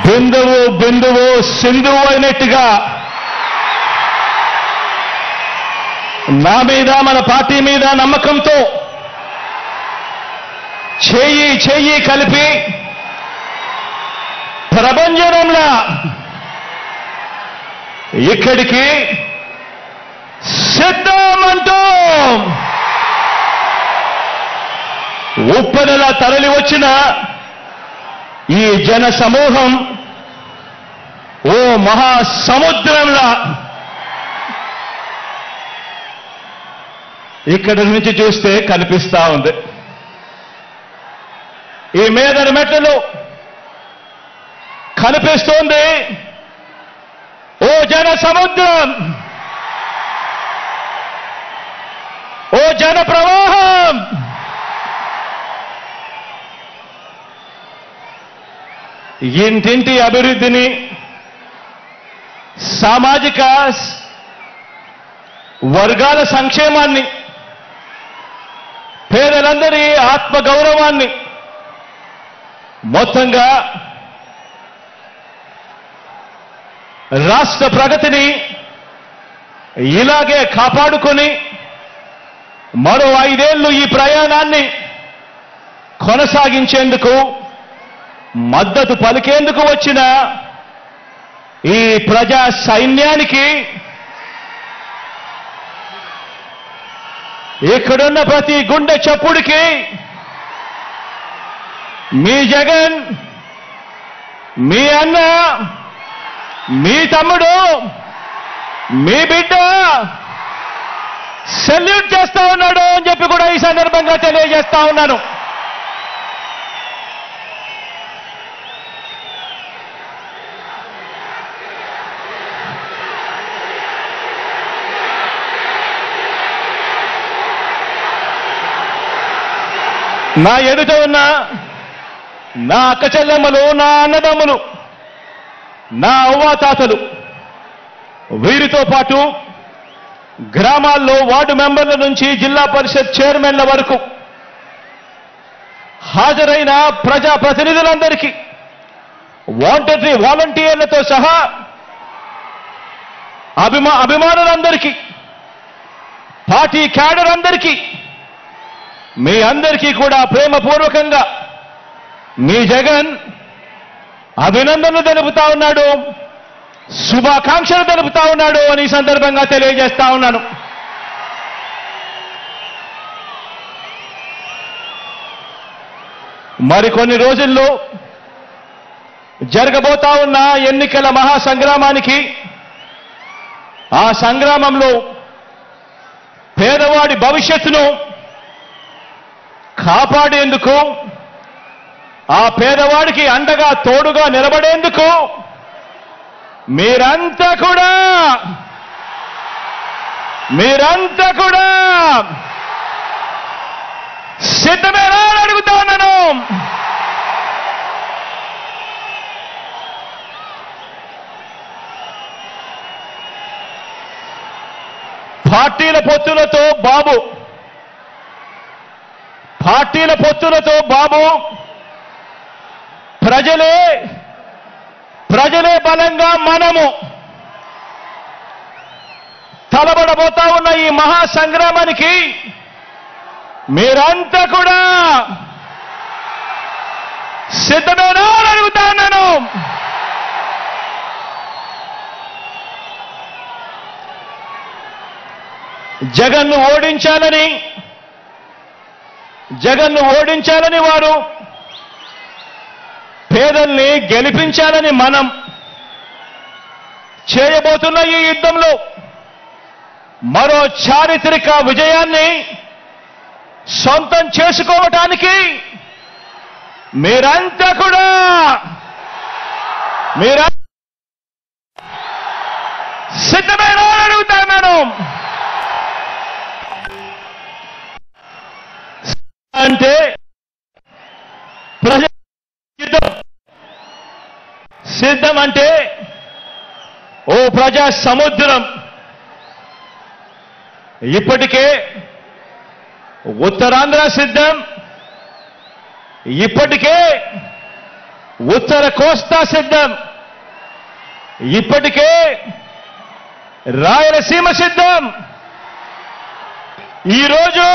బిందువు బిందువు సింధువు అయినట్టుగా నా మీద మన పార్టీ మీద నమ్మకంతో చేయి చేయి కలిపి ప్రభంజనంలా ఇక్కడికి సిద్ధమంటూ ఉప్పెనలా తరలి వచ్చిన ఈ జన సమూహం ఓ మహాసముద్రంలా ఇక్కడి నుంచి చూస్తే కనిపిస్తా ఉంది. ఈ మీదరి మెట్లలో కనిపిస్తోంది ఓ జన సముద్రం, ఓ జన ప్రవాహం. ఇంటింటి అభివృద్ధిని, సామాజిక వర్గాల సంక్షేమాన్ని, పేదలందరి ఆత్మగౌరవాన్ని, మొత్తంగా రాష్ట్ర ప్రగతిని ఇలాగే కాపాడుకొని మరో 5 ఏళ్లు ఈ ప్రయాణాన్ని కొనసాగించేందుకు మద్దతు పలికేందుకు వచ్చిన ఈ ప్రజా సైన్యానికి, ఇక్కడున్న ప్రతి గుండె చప్పుడికి మీ జగన్, మీ అన్న, మీ తమ్ముడు, మీ బిడ్డ సెల్యూట్ చేస్తా ఉన్నాడు అని చెప్పి కూడా ఈ సందర్భంగా తెలియజేస్తా ఉన్నాను. నా ఎదుట ఉన్న నా అక్క చెల్లెమ్మలు, నా అన్నదమ్ములు, నా అవ్వాతాతలు, వీరితో పాటు గ్రామాల్లో వార్డు మెంబర్ల నుంచి జిల్లా పరిషత్ చైర్మన్ల వరకు హాజరైన ప్రజా ప్రతినిధులందరికీ, వాలంటీర్లతో సహా అభిమానులందరికీ, పార్టీ క్యాడర్ అందరికీ, మీ అందరికీ కూడా ప్రేమపూర్వకంగా మీ జగన్ అభినందనలు తెలుపుతా ఉన్నాడు, శుభాకాంక్షలు తెలుపుతా ఉన్నాడు అని ఈ సందర్భంగా తెలియజేస్తా ఉన్నాను. మరికొన్ని రోజుల్లో జరగబోతా ఉన్న ఎన్నికల మహాసంగ్రామానికి, ఆ సంగ్రామంలో పేదవాడి భవిష్యత్తును కాపాడేందుకు, ఆ పేదవాడికి అండగా తోడుగా నిలబడేందుకు మీరంతా కూడా సిద్ధమేనా అని అడుగుతా ఉన్నాను. పార్టీల పొత్తులతో బాబు ప్రజలే బలంగా మనము తలబడబోతా ఉన్న ఈ మహాసంగ్రామానికి మీరంతా కూడా సిద్ధమేనా అని అడుగుతా ఉన్నాను. జగన్ను ఓడించాలని వారు, పేదల్ని గెలిపించాలని మనం చేయబోతున్న ఈ యుద్ధంలో మరో చారిత్రక విజయాన్ని సొంతం చేసుకోవటానికి మీరంతా కూడా సిద్ధమేనా అని అడుగుతాను. అంటే సిద్ధం అంటే ఓ ప్రజా సముద్రం. ఇప్పటికే ఉత్తరాంధ్ర సిద్ధం, ఇప్పటికే ఉత్తర కోస్తా సిద్ధం, ఇప్పటికే రాయలసీమ సిద్ధం, ఈరోజు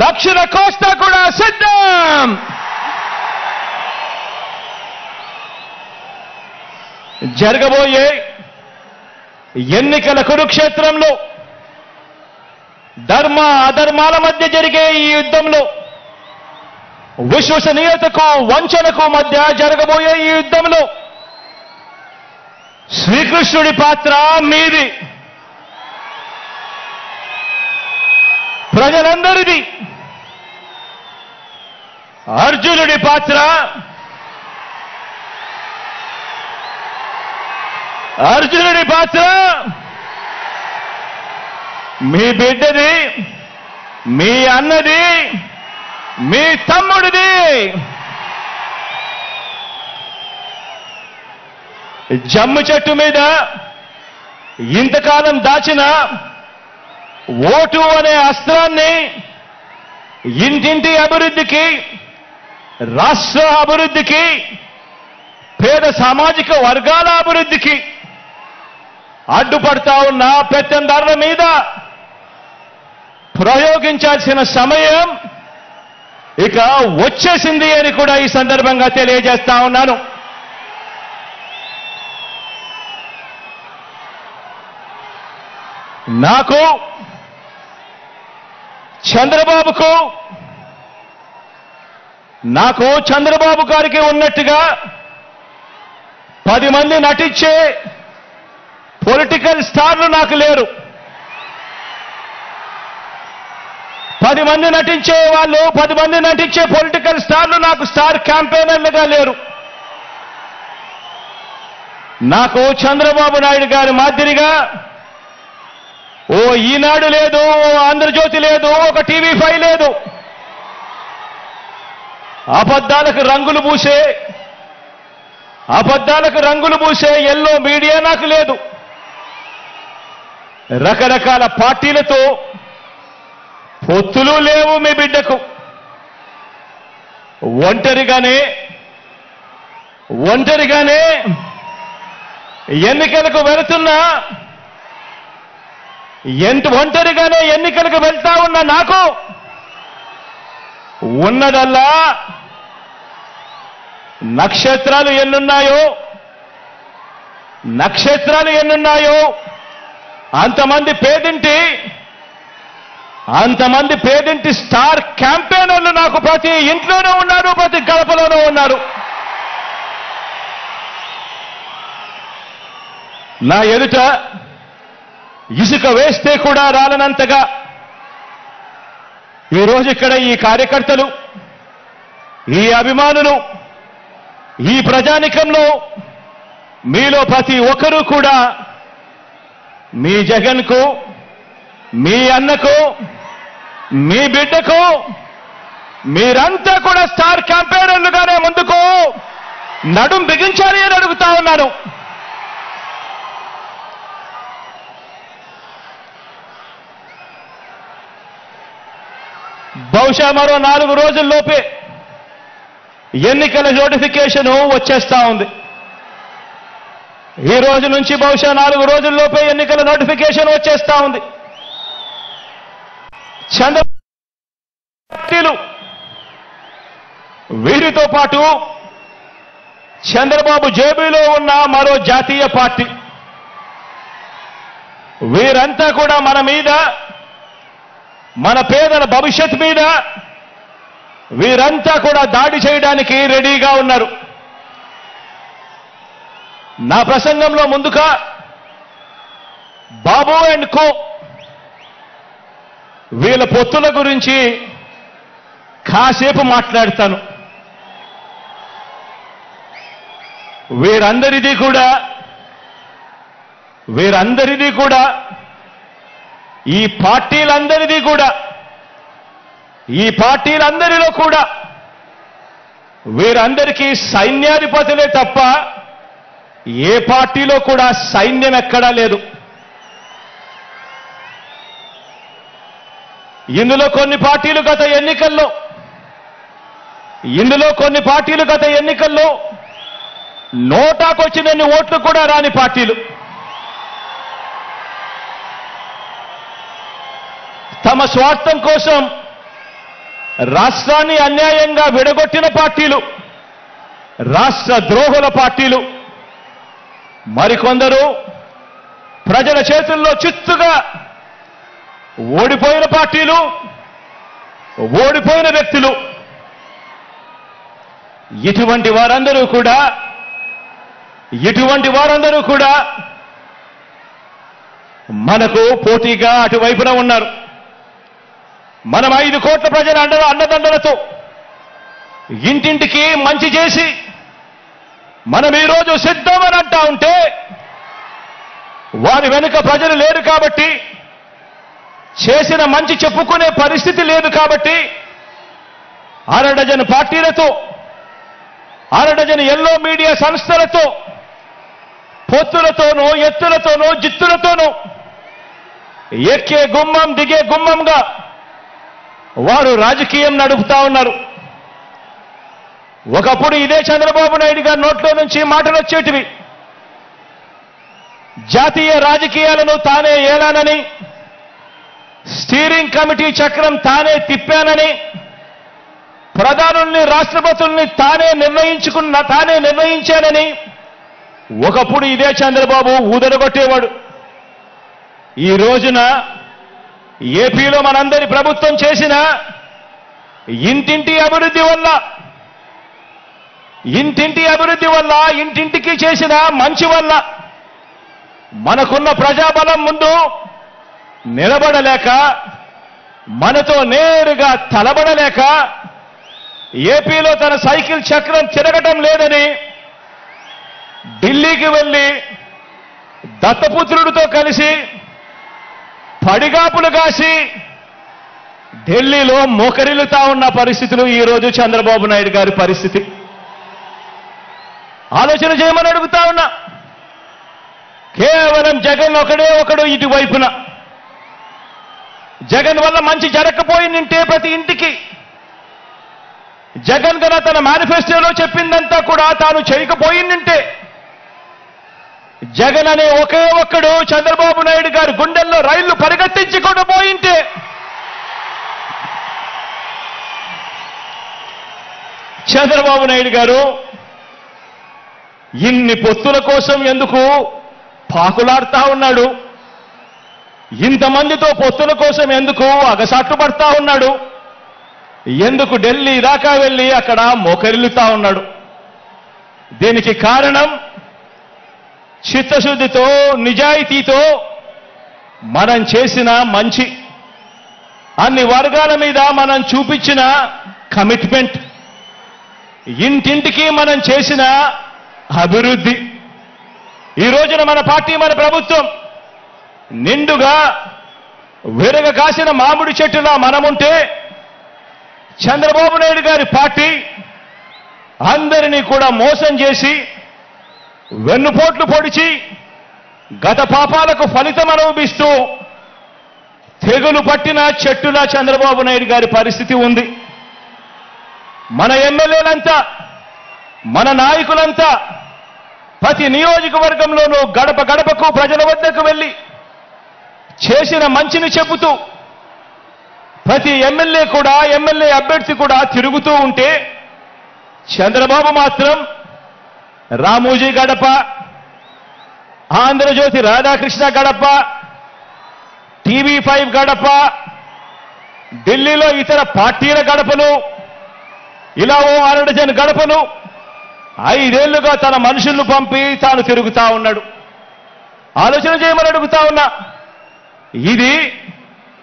దక్షిణ కోస్తా కూడా సిద్ధం. జరగబోయే ఎన్నికల కురుక్షేత్రంలో ధర్మ అధర్మాల మధ్య జరిగే ఈ యుద్ధంలో, విశ్వసనీయతకు వంచనకు మధ్య జరగబోయే ఈ యుద్ధంలో శ్రీకృష్ణుడి పాత్ర మీది, ప్రజలందరిది. అర్జునుడి పాత్ర మీ బిడ్డది, మీ అన్నది, మీ తమ్ముడిది. జమ్ము చెట్టు మీద ఇంతకాలం దాచిన ఓటు అనే అస్త్రాన్ని ఇంటింటి అభివృద్ధికి, రాష్ట్ర అభివృద్ధికి, పేద సామాజిక వర్గాల అభివృద్ధికి అడ్డుపడతా ఉన్న పెత్తందారుల మీద ప్రయోగించాల్సిన సమయం ఇక వచ్చేసింది అని కూడా ఈ సందర్భంగా తెలియజేస్తా ఉన్నాను. నాకు, చంద్రబాబు గారికి ఉన్నట్టుగా 10 మంది నటించే పొలిటికల్ స్టార్లు నాకు లేరు. 10 మంది నటించే వాళ్ళు, 10 మంది నటించే పొలిటికల్ స్టార్లు నాకు స్టార్ క్యాంపెయినర్లుగా లేరు. నాకు చంద్రబాబు నాయుడు గారి మాదిరిగా ఓ ఈనాడు లేదు, ఓ ఆంధ్రజ్యోతి లేదు, ఒక TV5 లేదు. అబద్ధాలకు రంగులు పూసే ఎల్లో మీడియా నాకు లేదు. రకరకాల పార్టీలతో పొత్తులు లేవు మీ బిడ్డకు. ఒంటరిగానే ఎన్నికలకు వెళ్తా ఉన్న నాకు ఉన్నదల్లా నక్షత్రాలు ఎన్నున్నాయో అంతమంది పేదింటి స్టార్ క్యాంపెయినర్లు నాకు ప్రతి ఇంట్లోనూ ఉన్నారు, ప్రతి గడపలోనూ ఉన్నారు. నా ఎదుట ఇసుక వేస్తే కూడా రాలనంతగా ఈరోజు ఇక్కడ ఈ కార్యకర్తలు, ఈ అభిమానులు, ఈ ప్రజానికంలో మీలో ప్రతి ఒక్కరూ కూడా మీ జగన్కు, మీ అన్నకు, మీ బిడ్డకు మీరంతా కూడా స్టార్ క్యాంపెయినర్లుగానే ముందుకు నడుం బిగించాలి అని అడుగుతా ఉన్నాను. బహుశా మరో 4 రోజుల్లోపే ఎన్నికల నోటిఫికేషన్ వచ్చేస్తా ఉంది. ఈ రోజు నుంచి బహుశా 4 రోజుల్లోపే ఎన్నికల నోటిఫికేషన్ వచ్చేస్తా ఉంది. చంద్రబాబు వీరితో పాటు చంద్రబాబు జేబులో ఉన్న మరో జాతీయ పార్టీ, వీరంతా కూడా మన మీద, మన పేదల భవిష్యత్ మీద వీరంతా కూడా దాడి చేయడానికి రెడీగా ఉన్నారు. నా ప్రసంగంలో ముందుగా బాబు అండ్ కో వీళ్ళ పొత్తుల గురించి కాసేపు మాట్లాడతాను. వీరందరిది కూడా ఈ పార్టీలందరిలో కూడా వీరందరికీ సైన్యాధిపతులే తప్ప ఏ పార్టీలో కూడా సైన్యం ఎక్కడా లేదు. ఇందులో కొన్ని పార్టీలు గత ఎన్నికల్లో ఇందులో కొన్ని పార్టీలు గత ఎన్నికల్లో నోటాకొచ్చినన్ని ఓట్లు కూడా రాని పార్టీలు, తమ స్వార్థం కోసం రాష్ట్రాన్ని అన్యాయంగా విడగొట్టిన పార్టీలు, రాష్ట్ర ద్రోహుల పార్టీలు, మరికొందరు ప్రజల చేతుల్లో చిత్తుగా ఓడిపోయిన పార్టీలు, ఓడిపోయిన వ్యక్తులు. ఇటువంటి వారందరూ కూడా మనకు పోటీగా అటువైపున ఉన్నారు. మనం 5 కోట్ల ప్రజల అండదండలతో ఇంటింటికి మంచి చేసి మనం ఈరోజు సిద్ధమని అంటా ఉంటే వారి వెనుక ప్రజలు లేరు కాబట్టి, చేసిన మంచి చెప్పుకునే పరిస్థితి లేదు కాబట్టి, అరడజన్ పార్టీలతో, అరడజన్ ఎల్లో మీడియా సంస్థలతో, పొత్తులతోనూ, ఎత్తులతోనూ, జిత్తులతోనూ ఎక్కే గుమ్మం దిగే గుమ్మంగా వారు రాజకీయం నడుపుతా ఉన్నారు. ఒకప్పుడు ఇదే చంద్రబాబు నాయుడు గారి నోట్లో నుంచి మాటలు వచ్చేటివి. జాతీయ రాజకీయాలను తానే ఏలానని, స్టీరింగ్ కమిటీ చక్రం తానే తిప్పానని, ప్రధానుల్ని, రాష్ట్రపతుల్ని తానే నిర్ణయించానని ఒకప్పుడు ఇదే చంద్రబాబు ఊదరగొట్టేవాడు. ఈ రోజున ఏపీలో మనందరి ప్రభుత్వం చేసిన ఇంటింటి అభివృద్ధి వల్ల, ఇంటింటికి చేసిన మంచి వల్ల మనకున్న ప్రజాబలం ముందు నిలబడలేక, మనతో నేరుగా తలబడలేక, ఏపీలో తన సైకిల్ చక్రం తిరగటం లేదని ఢిల్లీకి వెళ్లి దత్తపుత్రుడితో కలిసి పడిగాపులు కాసి ఢిల్లీలో మోకరిల్లుతా ఉన్న పరిస్థితులు ఈరోజు చంద్రబాబు నాయుడు గారి పరిస్థితి. ఆలోచన చేయమని అడుగుతా ఉన్నా. కేవలం జగన్ ఒకడు ఇటువైపున. జగన్ వల్ల మంచి జరగకపోయిందంటే ప్రతి ఇంటికి, జగన్ గన తన మేనిఫెస్టోలో చెప్పిందంతా కూడా తాను చేయకపోయిందంటే, జగన్ అనే ఒకే ఒక్కడు చంద్రబాబు నాయుడు గారి గుండెల్లో రైళ్లు పరిగెత్తించుకుంటూ పోయింటే, చంద్రబాబు నాయుడు గారు ఇన్ని పొత్తుల కోసం ఎందుకు పాకులాడుతా ఉన్నాడు? ఇంతమందితో పొత్తుల కోసం ఎందుకు అగసాట్లు పడతా ఉన్నాడు? ఎందుకు ఢిల్లీ దాకా వెళ్ళి అక్కడ మోకరిల్లుతా ఉన్నాడు? దీనికి కారణం చిత్తశుద్ధితో, నిజాయితీతో మనం చేసిన మంచి, అన్ని వర్గాల మీద మనం చూపించిన కమిట్మెంట్, ఇంటింటికి మనం చేసిన అభివృద్ధి. ఈ రోజున మన పార్టీ, మన ప్రభుత్వం నిండుగా విరగ కాసిన మామిడి చెట్టులా మనముంటే, చంద్రబాబు నాయుడు గారి పార్టీ అందరినీ కూడా మోసం చేసి, వెన్నుపోట్లు పొడిచి, గత పాపాలకు ఫలితం అనుభవిస్తూ తెగులు పట్టిన చెట్టులా చంద్రబాబు నాయుడు గారి పరిస్థితి ఉంది. మన ఎమ్మెల్యేలంతా, మన నాయకులంతా ప్రతి నియోజకవర్గంలోనూ గడప గడపకు ప్రజల వద్దకు వెళ్ళి చేసిన మంచిని చెబుతూ, ప్రతి ఎమ్మెల్యే అభ్యర్థి కూడా తిరుగుతూ ఉంటే, చంద్రబాబు మాత్రం రామోజీ గడప, ఆంధ్రజ్యోతి రాధాకృష్ణ గడప, TV5 గడప, ఢిల్లీలో ఇతర పార్టీల గడపలు, ఇలా ఓ 6 డజన్ గడపలు 5 ఏళ్లుగా తన మనుషులను పంపి తాను తిరుగుతా ఉన్నాడు. ఆలోచన చేయమని అడుగుతా ఉన్నా. ఇది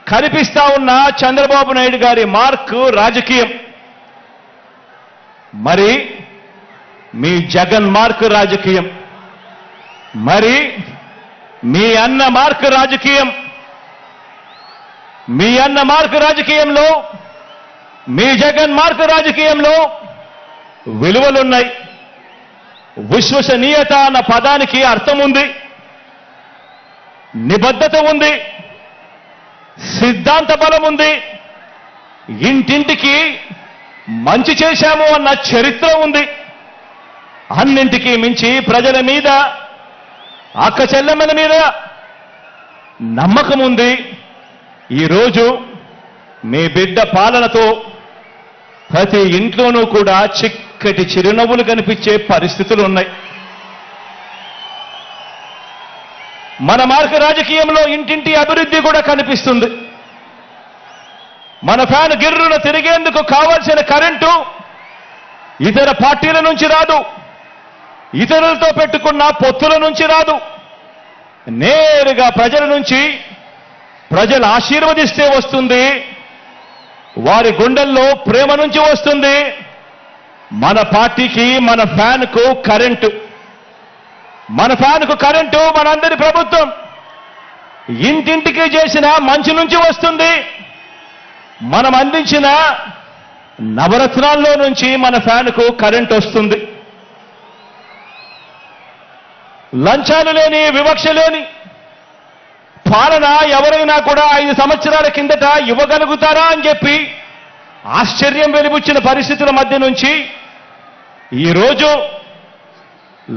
కనిపిస్తా ఉన్న చంద్రబాబు నాయుడు గారి మార్క్ రాజకీయం. మరి మీ జగన్ మార్క్ రాజకీయం, మరి మీ అన్న మార్క్ రాజకీయం. మీ అన్న మార్క్ రాజకీయంలో, మీ జగన్ మార్క్ రాజకీయంలో విలువలున్నాయి. విశ్వసనీయత అన్న పదానికి అర్థం ఉంది, నిబద్ధత ఉంది, సిద్ధాంత బలం ఉంది. ఇంటింటికి మంచి చేశాము అన్న చరిత్ర ఉంది. అన్నింటికీ మించి ప్రజల మీద, అక్క చెల్లెమ్మల మీద నమ్మకం ఉంది. ఈరోజు మీ బిడ్డ పాలనతో ప్రతి ఇంట్లోనూ కూడా చిక్కటి చిరునవ్వులు కనిపించే పరిస్థితులు ఉన్నాయి. మన మార్గ రాజకీయంలో ఇంటింటి అభివృద్ధి కూడా కనిపిస్తుంది. మన ఫ్యాన్ గిర్రున తిరిగేందుకు కావాల్సిన కరెంటు ఇతర పార్టీల నుంచి రాదు, ఇతరులతో పెట్టుకున్న పొత్తుల నుంచి రాదు, నేరుగా ప్రజల నుంచి, ప్రజలు ఆశీర్వదిస్తే వస్తుంది, వారి గుండెల్లో ప్రేమ నుంచి వస్తుంది. మన పార్టీకి, మన ఫ్యాన్కు కరెంటు, మన ఫ్యాన్కు కరెంటు మనందరి ప్రభుత్వం ఇంటింటికి చేసిన మంచి నుంచి వస్తుంది. మనం అందించిన నవరత్నాల్లో నుంచి మన ఫ్యాన్కు కరెంట్ వస్తుంది. లంచాలు లేని, వివక్ష లేని పాలన ఎవరైనా కూడా 5 సంవత్సరాల కిందట ఇవ్వగలుగుతారా అని చెప్పి ఆశ్చర్యం వెలిబుచ్చిన పరిస్థితుల మధ్య నుంచి ఈరోజు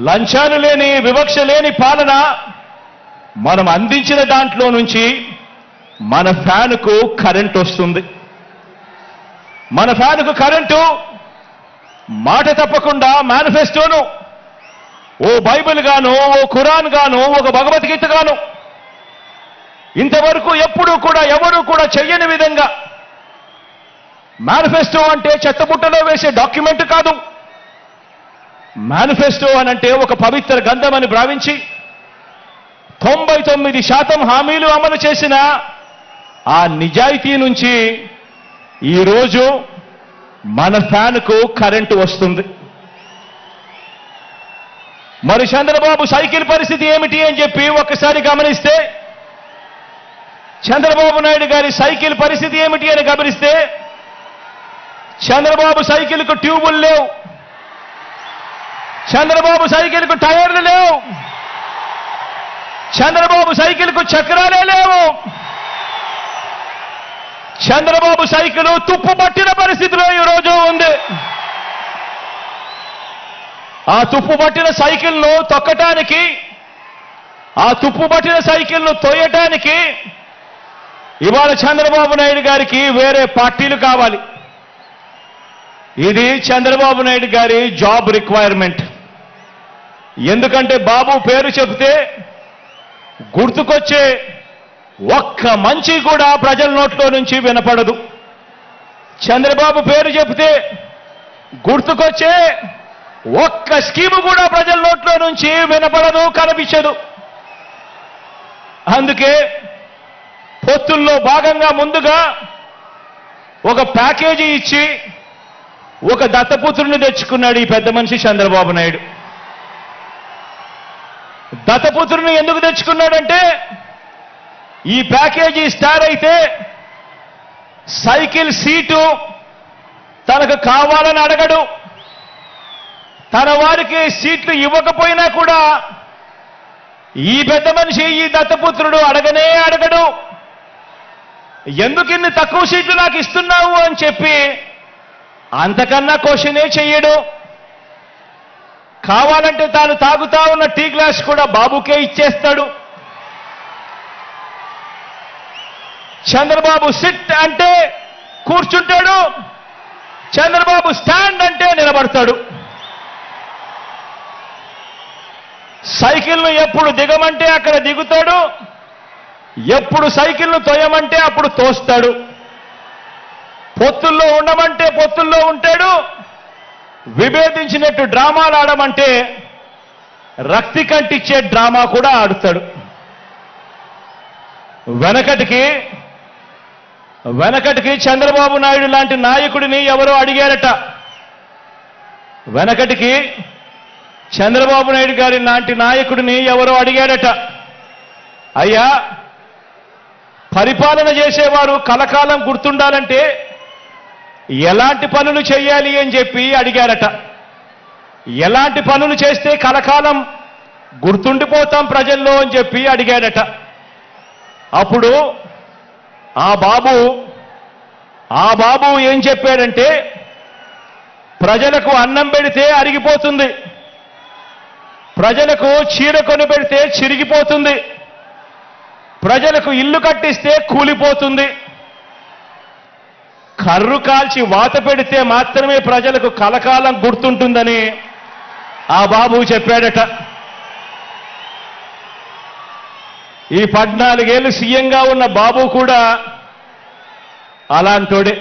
లంచాలు లేని, వివక్ష లేని పాలన మనం అందించిన దాంట్లో నుంచి మన ఫ్యాన్కు కరెంట్ వస్తుంది. మన ఫ్యాన్కు కరెంటు మాట తప్పకుండా మేనిఫెస్టోను ఓ బైబిల్ గాను, ఓ ఖురాన్ గాను, ఒక భగవద్గీత గాను ఇంతవరకు ఎప్పుడూ కూడా ఎవరూ కూడా చెయ్యని విధంగా, మేనిఫెస్టో అంటే చెత్తబుట్టలో వేసే డాక్యుమెంట్ కాదు. మేనిఫెస్టో అనంటే ఒక పవిత్ర గ్రంథం అని భావించి 99% హామీలు అమలు చేసిన ఆ నిజాయితీ నుంచి ఈరోజు మన ఫ్యాన్కు కరెంటు వస్తుంది. మరి చంద్రబాబు సైకిల్ పరిస్థితి ఏమిటి అని చెప్పి ఒక్కసారి గమనిస్తే, చంద్రబాబు నాయుడు గారి సైకిల్ పరిస్థితి ఏమిటి అని గమనిస్తే, చంద్రబాబు సైకిల్కు ట్యూబులు లేవు, చంద్రబాబు సైకిల్కు టైర్లు లేవు, చంద్రబాబు సైకిల్కు చక్రాలే లేవు. చంద్రబాబు సైకిల్ తుప్పు పట్టిన పరిస్థితిలో ఈరోజు ఉంది. ఆ తుప్పు పట్టిన సైకిల్ను తొక్కటానికి, ఆ తుప్పు పట్టిన సైకిల్ను తోయటానికి ఇవాళ చంద్రబాబు నాయుడు గారికి వేరే పార్టీలు కావాలి. ఇది చంద్రబాబు నాయుడు గారి జాబ్ రిక్వైర్మెంట్. ఎందుకంటే బాబు పేరు చెబితే గుర్తుకొచ్చే ఒక్క మంచి కూడా ప్రజల నోట్లో నుంచి వినపడదు. చంద్రబాబు పేరు చెబితే గుర్తుకొచ్చే ఒక్క స్కీము కూడా ప్రజల నోట్లో నుంచి వినపడదు, కనిపించదు. అందుకే పొత్తుల్లో భాగంగా ముందుగా ఒక ప్యాకేజీ ఇచ్చి ఒక దత్తపుత్రుని తెచ్చుకున్నాడు ఈ పెద్ద మనిషి చంద్రబాబు నాయుడు. దత్తపుత్రుని ఎందుకు తెచ్చుకున్నాడంటే, ఈ ప్యాకేజీ స్టార్ అయితే సైకిల్ సీటు తనకు కావాలని అడగడు, తన వారికి సీట్లు ఇవ్వకపోయినా కూడా ఈ పెద్ద మనిషి, ఈ దత్తపుత్రుడు అడగనే అడగడు. ఎందుకు ఇన్ని తక్కువ సీట్లు నాకు ఇస్తున్నావు అని చెప్పి అంతకన్నా క్వశ్చనే చెయ్యడు. కావాలంటే తాను తాగుతా ఉన్న టీ గ్లాస్ కూడా బాబుకే ఇచ్చేస్తాడు. చంద్రబాబు సిట్ అంటే కూర్చుంటాడు, చంద్రబాబు స్టాండ్ అంటే నిలబడతాడు. సైకిల్ను ఎప్పుడు దిగమంటే అక్కడ దిగుతాడు, ఎప్పుడు సైకిల్ను తోయమంటే అప్పుడు తోస్తాడు. పొత్తుల్లో ఉండమంటే పొత్తుల్లో ఉంటాడు, విభేదించినట్టు డ్రామాలు ఆడమంటే రక్తి కంటిచ్చే డ్రామా కూడా ఆడుతాడు. వెనకటికి చంద్రబాబు నాయుడు లాంటి నాయకుడిని ఎవరో అడిగారట. వెనకటికి చంద్రబాబు నాయుడు గారి లాంటి నాయకుడిని ఎవరో అడిగారట, అయ్యా పరిపాలన చేసేవారు కలకాలం గుర్తుండాలంటే ఎలాంటి పనులు చేయాలి అని చెప్పి అడిగారట. ఎలాంటి పనులు చేస్తే కలకాలం గుర్తుండిపోతాం ప్రజల్లో అని చెప్పి అడిగారట. అప్పుడు ఆ బాబు ఏం చెప్పాడంటే, ప్రజలకు అన్నం పెడితే అరిగిపోతుంది, ప్రజలకు చీర కొని పెడితే చిరిగిపోతుంది, ప్రజలకు ఇల్లు కట్టిస్తే కూలిపోతుంది, కర్రు కాల్చి వాత పెడితే మాత్రమే ప్రజలకు కలకాలం గుర్తుంటుందని ఆ బాబు చెప్పాడట. ఈ 14 ఏళ్ళు సీఎంగా ఉన్న బాబు కూడా అలాంటోడే.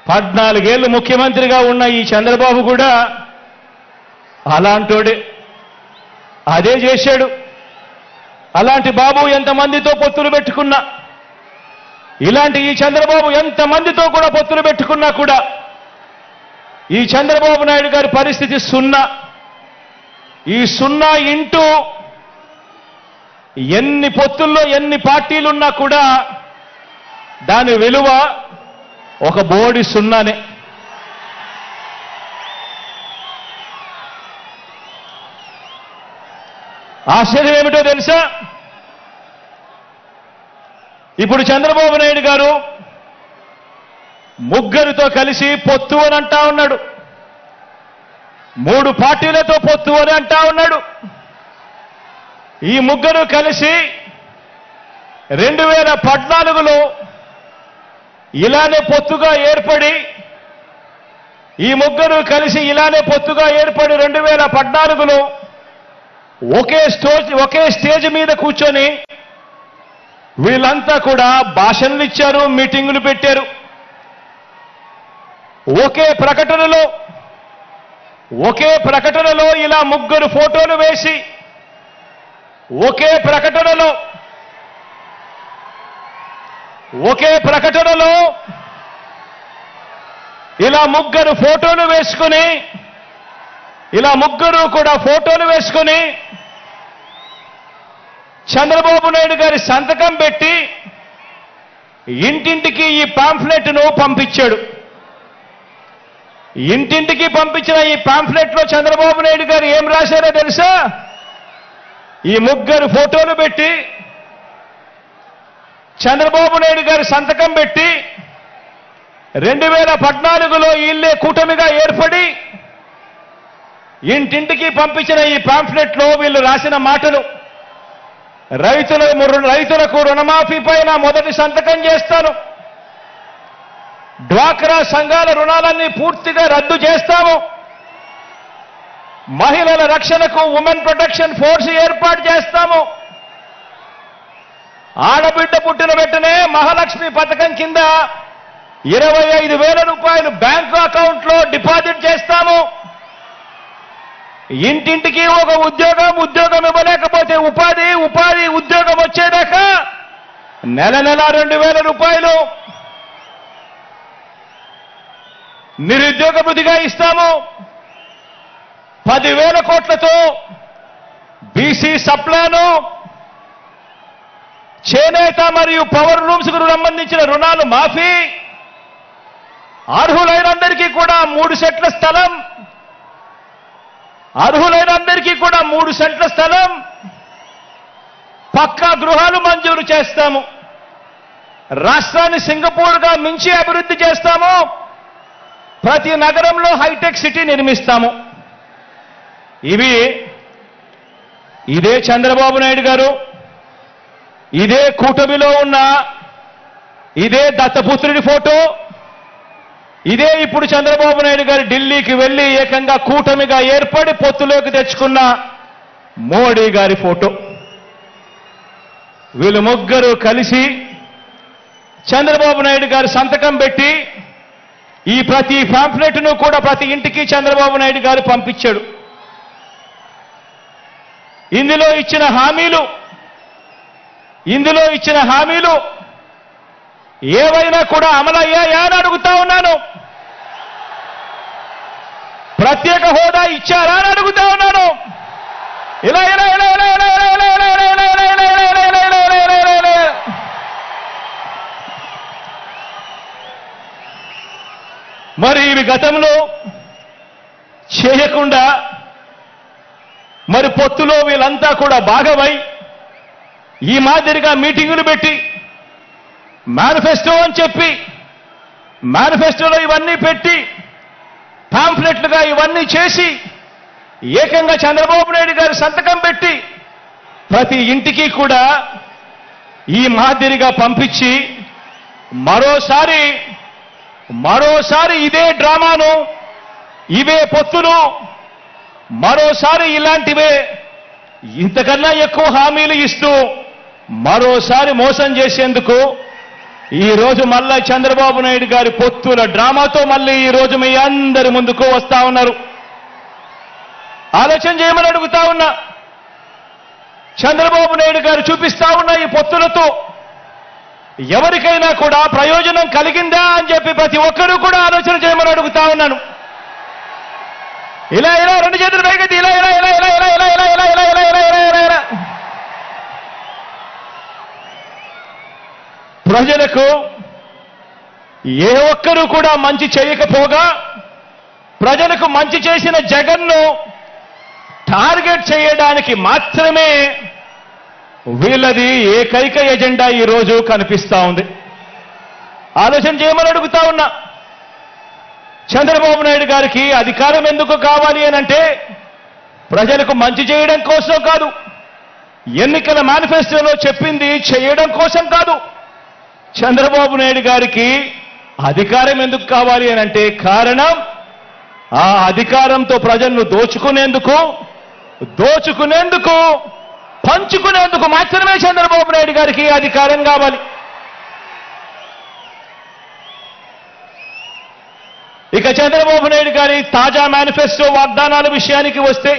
14 ఏళ్ళు ముఖ్యమంత్రిగా ఉన్న ఈ చంద్రబాబు కూడా అలాంటోడే. అదే చేశాడు. అలాంటి బాబు ఎంతమందితో పొత్తులు పెట్టుకున్నా, ఇలాంటి ఈ చంద్రబాబు ఎంతమందితో కూడా పొత్తులు పెట్టుకున్నా కూడా ఈ చంద్రబాబు నాయుడు గారి పరిస్థితి సున్నా. ఈ సున్నా ఇంటూ ఎన్ని పొత్తుల్లో ఎన్ని పార్టీలున్నా కూడా దాని విలువ ఒక బోడి సున్నానే. ఆశ్చర్యం ఏమిటో తెలుసా? ఇప్పుడు చంద్రబాబు నాయుడు గారు ముగ్గురితో కలిసి పొత్తు అని అంటా ఉన్నాడు, 3 పార్టీలతో పొత్తు అని అంటా ఉన్నాడు. ఈ ముగ్గురు కలిసి 2014లో ఇలానే పొత్తుగా ఏర్పడి, ఈ ముగ్గురు కలిసి ఇలానే పొత్తుగా ఏర్పడి 2014లో ఒకే స్టేజ్ మీద కూర్చొని వీళ్ళంతా కూడా భాషణలు ఇచ్చారు, మీటింగులు పెట్టారు. ఒకే ప్రకటనలో ఇలా ముగ్గురు ఫోటోలు వేసి ఒకే ప్రకటనలో ఇలా ముగ్గురు ఫోటోలు వేసుకుని, ఇలా ముగ్గురు కూడా ఫోటోలు వేసుకుని చంద్రబాబు నాయుడు గారి సంతకం పెట్టి ఇంటింటికి ఈ పాంఫ్లెట్ను పంపించాడు. ఇంటింటికి పంపించిన ఈ పాంఫ్లెట్లో చంద్రబాబు నాయుడు గారు ఏం రాశారో తెలుసా? ఈ ముగ్గురు ఫోటోలు పెట్టి చంద్రబాబు నాయుడు గారి సంతకం పెట్టి 2014లో వీళ్ళే కూటమిగా ఏర్పడి ఇంటింటికి పంపించిన ఈ పాంఫ్లెట్లో వీళ్ళు రాసిన మాటలు: రైతులకు రుణమాఫీ పైన మొదటి సంతకం చేస్తాను, డ్వాక్రా సంఘాల రుణాలన్నీ పూర్తిగా రద్దు చేస్తాము, మహిళల రక్షణకు ఉమెన్ ప్రొటెక్షన్ ఫోర్స్ ఏర్పాటు చేస్తాము, ఆడబిడ్డ పుట్టిన వెంటనే మహాలక్ష్మి పథకం కింద 25,000 రూపాయలు బ్యాంకు అకౌంట్లో డిపాజిట్ చేస్తాము, ఇంటింటికి ఒక ఉద్యోగం ఇవ్వలేకపోతే ఉపాధి ఉద్యోగం వచ్చేదాకా నెల 2,000 రూపాయలు నిరుద్యోగ భృతిగా ఇస్తాము, 10,000 కోట్లతో బీసీ సప్లాను, చేనేత మరియు పవర్ లూమ్స్ కు సంబంధించిన రుణాలు మాఫీ, అర్హులైనందరికీ కూడా 3 సెంట్ల స్థలం, అర్హులైనందరికీ కూడా 3 సెంట్ల స్థలం, పక్కా గృహాలు మంజూరు చేస్తాము, రాష్ట్రాన్ని సింగపూర్గా మించి అభివృద్ధి చేస్తాము, ప్రతి నగరంలో హైటెక్ సిటీ నిర్మిస్తాము. ఇదే చంద్రబాబు నాయుడు గారు, ఇదే కూటమిలో ఉన్న ఇదే దత్తపుత్రుడి ఫోటో, ఇదే ఇప్పుడు చంద్రబాబు నాయుడు గారు ఢిల్లీకి వెళ్లి ఏకంగా కూటమిగా ఏర్పడి పొత్తులోకి తెచ్చుకున్న మోడీ గారి ఫోటో. వీళ్ళు ముగ్గురు కలిసి చంద్రబాబు నాయుడు గారు సంతకం పెట్టి ఈ ప్రతి పాంఫ్లెట్ను కూడా ప్రతి ఇంటికి చంద్రబాబు నాయుడు గారు పంపించాడు. ఇందులో ఇచ్చిన హామీలు ఏవైనా కూడా అమలయ్యాయా అని అడుగుతా ఉన్నాను. ప్రత్యేక హోదా ఇచ్చారా అని అడుగుతా ఉన్నాను. మరి ఇవి గతంలో చేయకుండా మరి పొత్తులో వీళ్ళంతా కూడా భాగమై ఈ మాదిరిగా మీటింగులు పెట్టి మేనిఫెస్టో అని చెప్పి మేనిఫెస్టోలో ఇవన్నీ పెట్టి పాంఫ్లెట్లుగా ఇవన్నీ చేసి ఏకంగా చంద్రబాబు నాయుడు గారు సంతకం పెట్టి ప్రతి ఇంటికి కూడా ఈ మాదిరిగా పంపించి మరోసారి ఇదే డ్రామాను, ఇవే పొత్తులు, మరోసారి ఇలాంటివే ఇంతకన్నా ఎక్కువ హామీలు ఇస్తూ మరోసారి మోసం చేసేందుకు ఈరోజు మళ్ళా చంద్రబాబు నాయుడు గారి పొత్తుల డ్రామాతో మళ్ళీ ఈరోజు మీ అందరి ముందుకు వస్తా ఉన్నారు. ఆలోచన చేయమని అడుగుతా ఉన్నా. చంద్రబాబు నాయుడు గారు చూపిస్తా ఉన్న ఈ పొత్తులతో ఎవరికైనా కూడా ప్రయోజనం కలిగిందా అని చెప్పి ప్రతి ఒక్కరూ కూడా ఆలోచన చేయమని అడుగుతా ఉన్నాను. ఇలా రెండు చేతులు పైకెత్తి ఇలా ప్రజలకు ఏ ఒక్కరూ కూడా మంచి చేయకపోగా ప్రజలకు మంచి చేసిన జగన్ను టార్గెట్ చేయడానికి మాత్రమే వీళ్ళది ఏకైక ఎజెండా ఈరోజు కనిపిస్తా ఉంది. ఆలోచన చేయమని అడుగుతా ఉన్నా. చంద్రబాబు నాయుడు గారికి అధికారం ఎందుకు కావాలి అనంటే ప్రజలకు మంచి చేయడం కోసం కాదు, ఎన్నికల మేనిఫెస్టోలో చెప్పింది చేయడం కోసం కాదు. చంద్రబాబు నాయుడు గారికి అధికారం ఎందుకు కావాలి అనంటే కారణం ఆ అధికారంతో ప్రజలను దోచుకునేందుకు పంచుకునేందుకు మాత్రమే చంద్రబాబు నాయుడు గారికి అధికారం కావాలి. ఇక చంద్రబాబు నాయుడు గారి తాజా మేనిఫెస్టో వాగ్దానాల విషయానికి వస్తే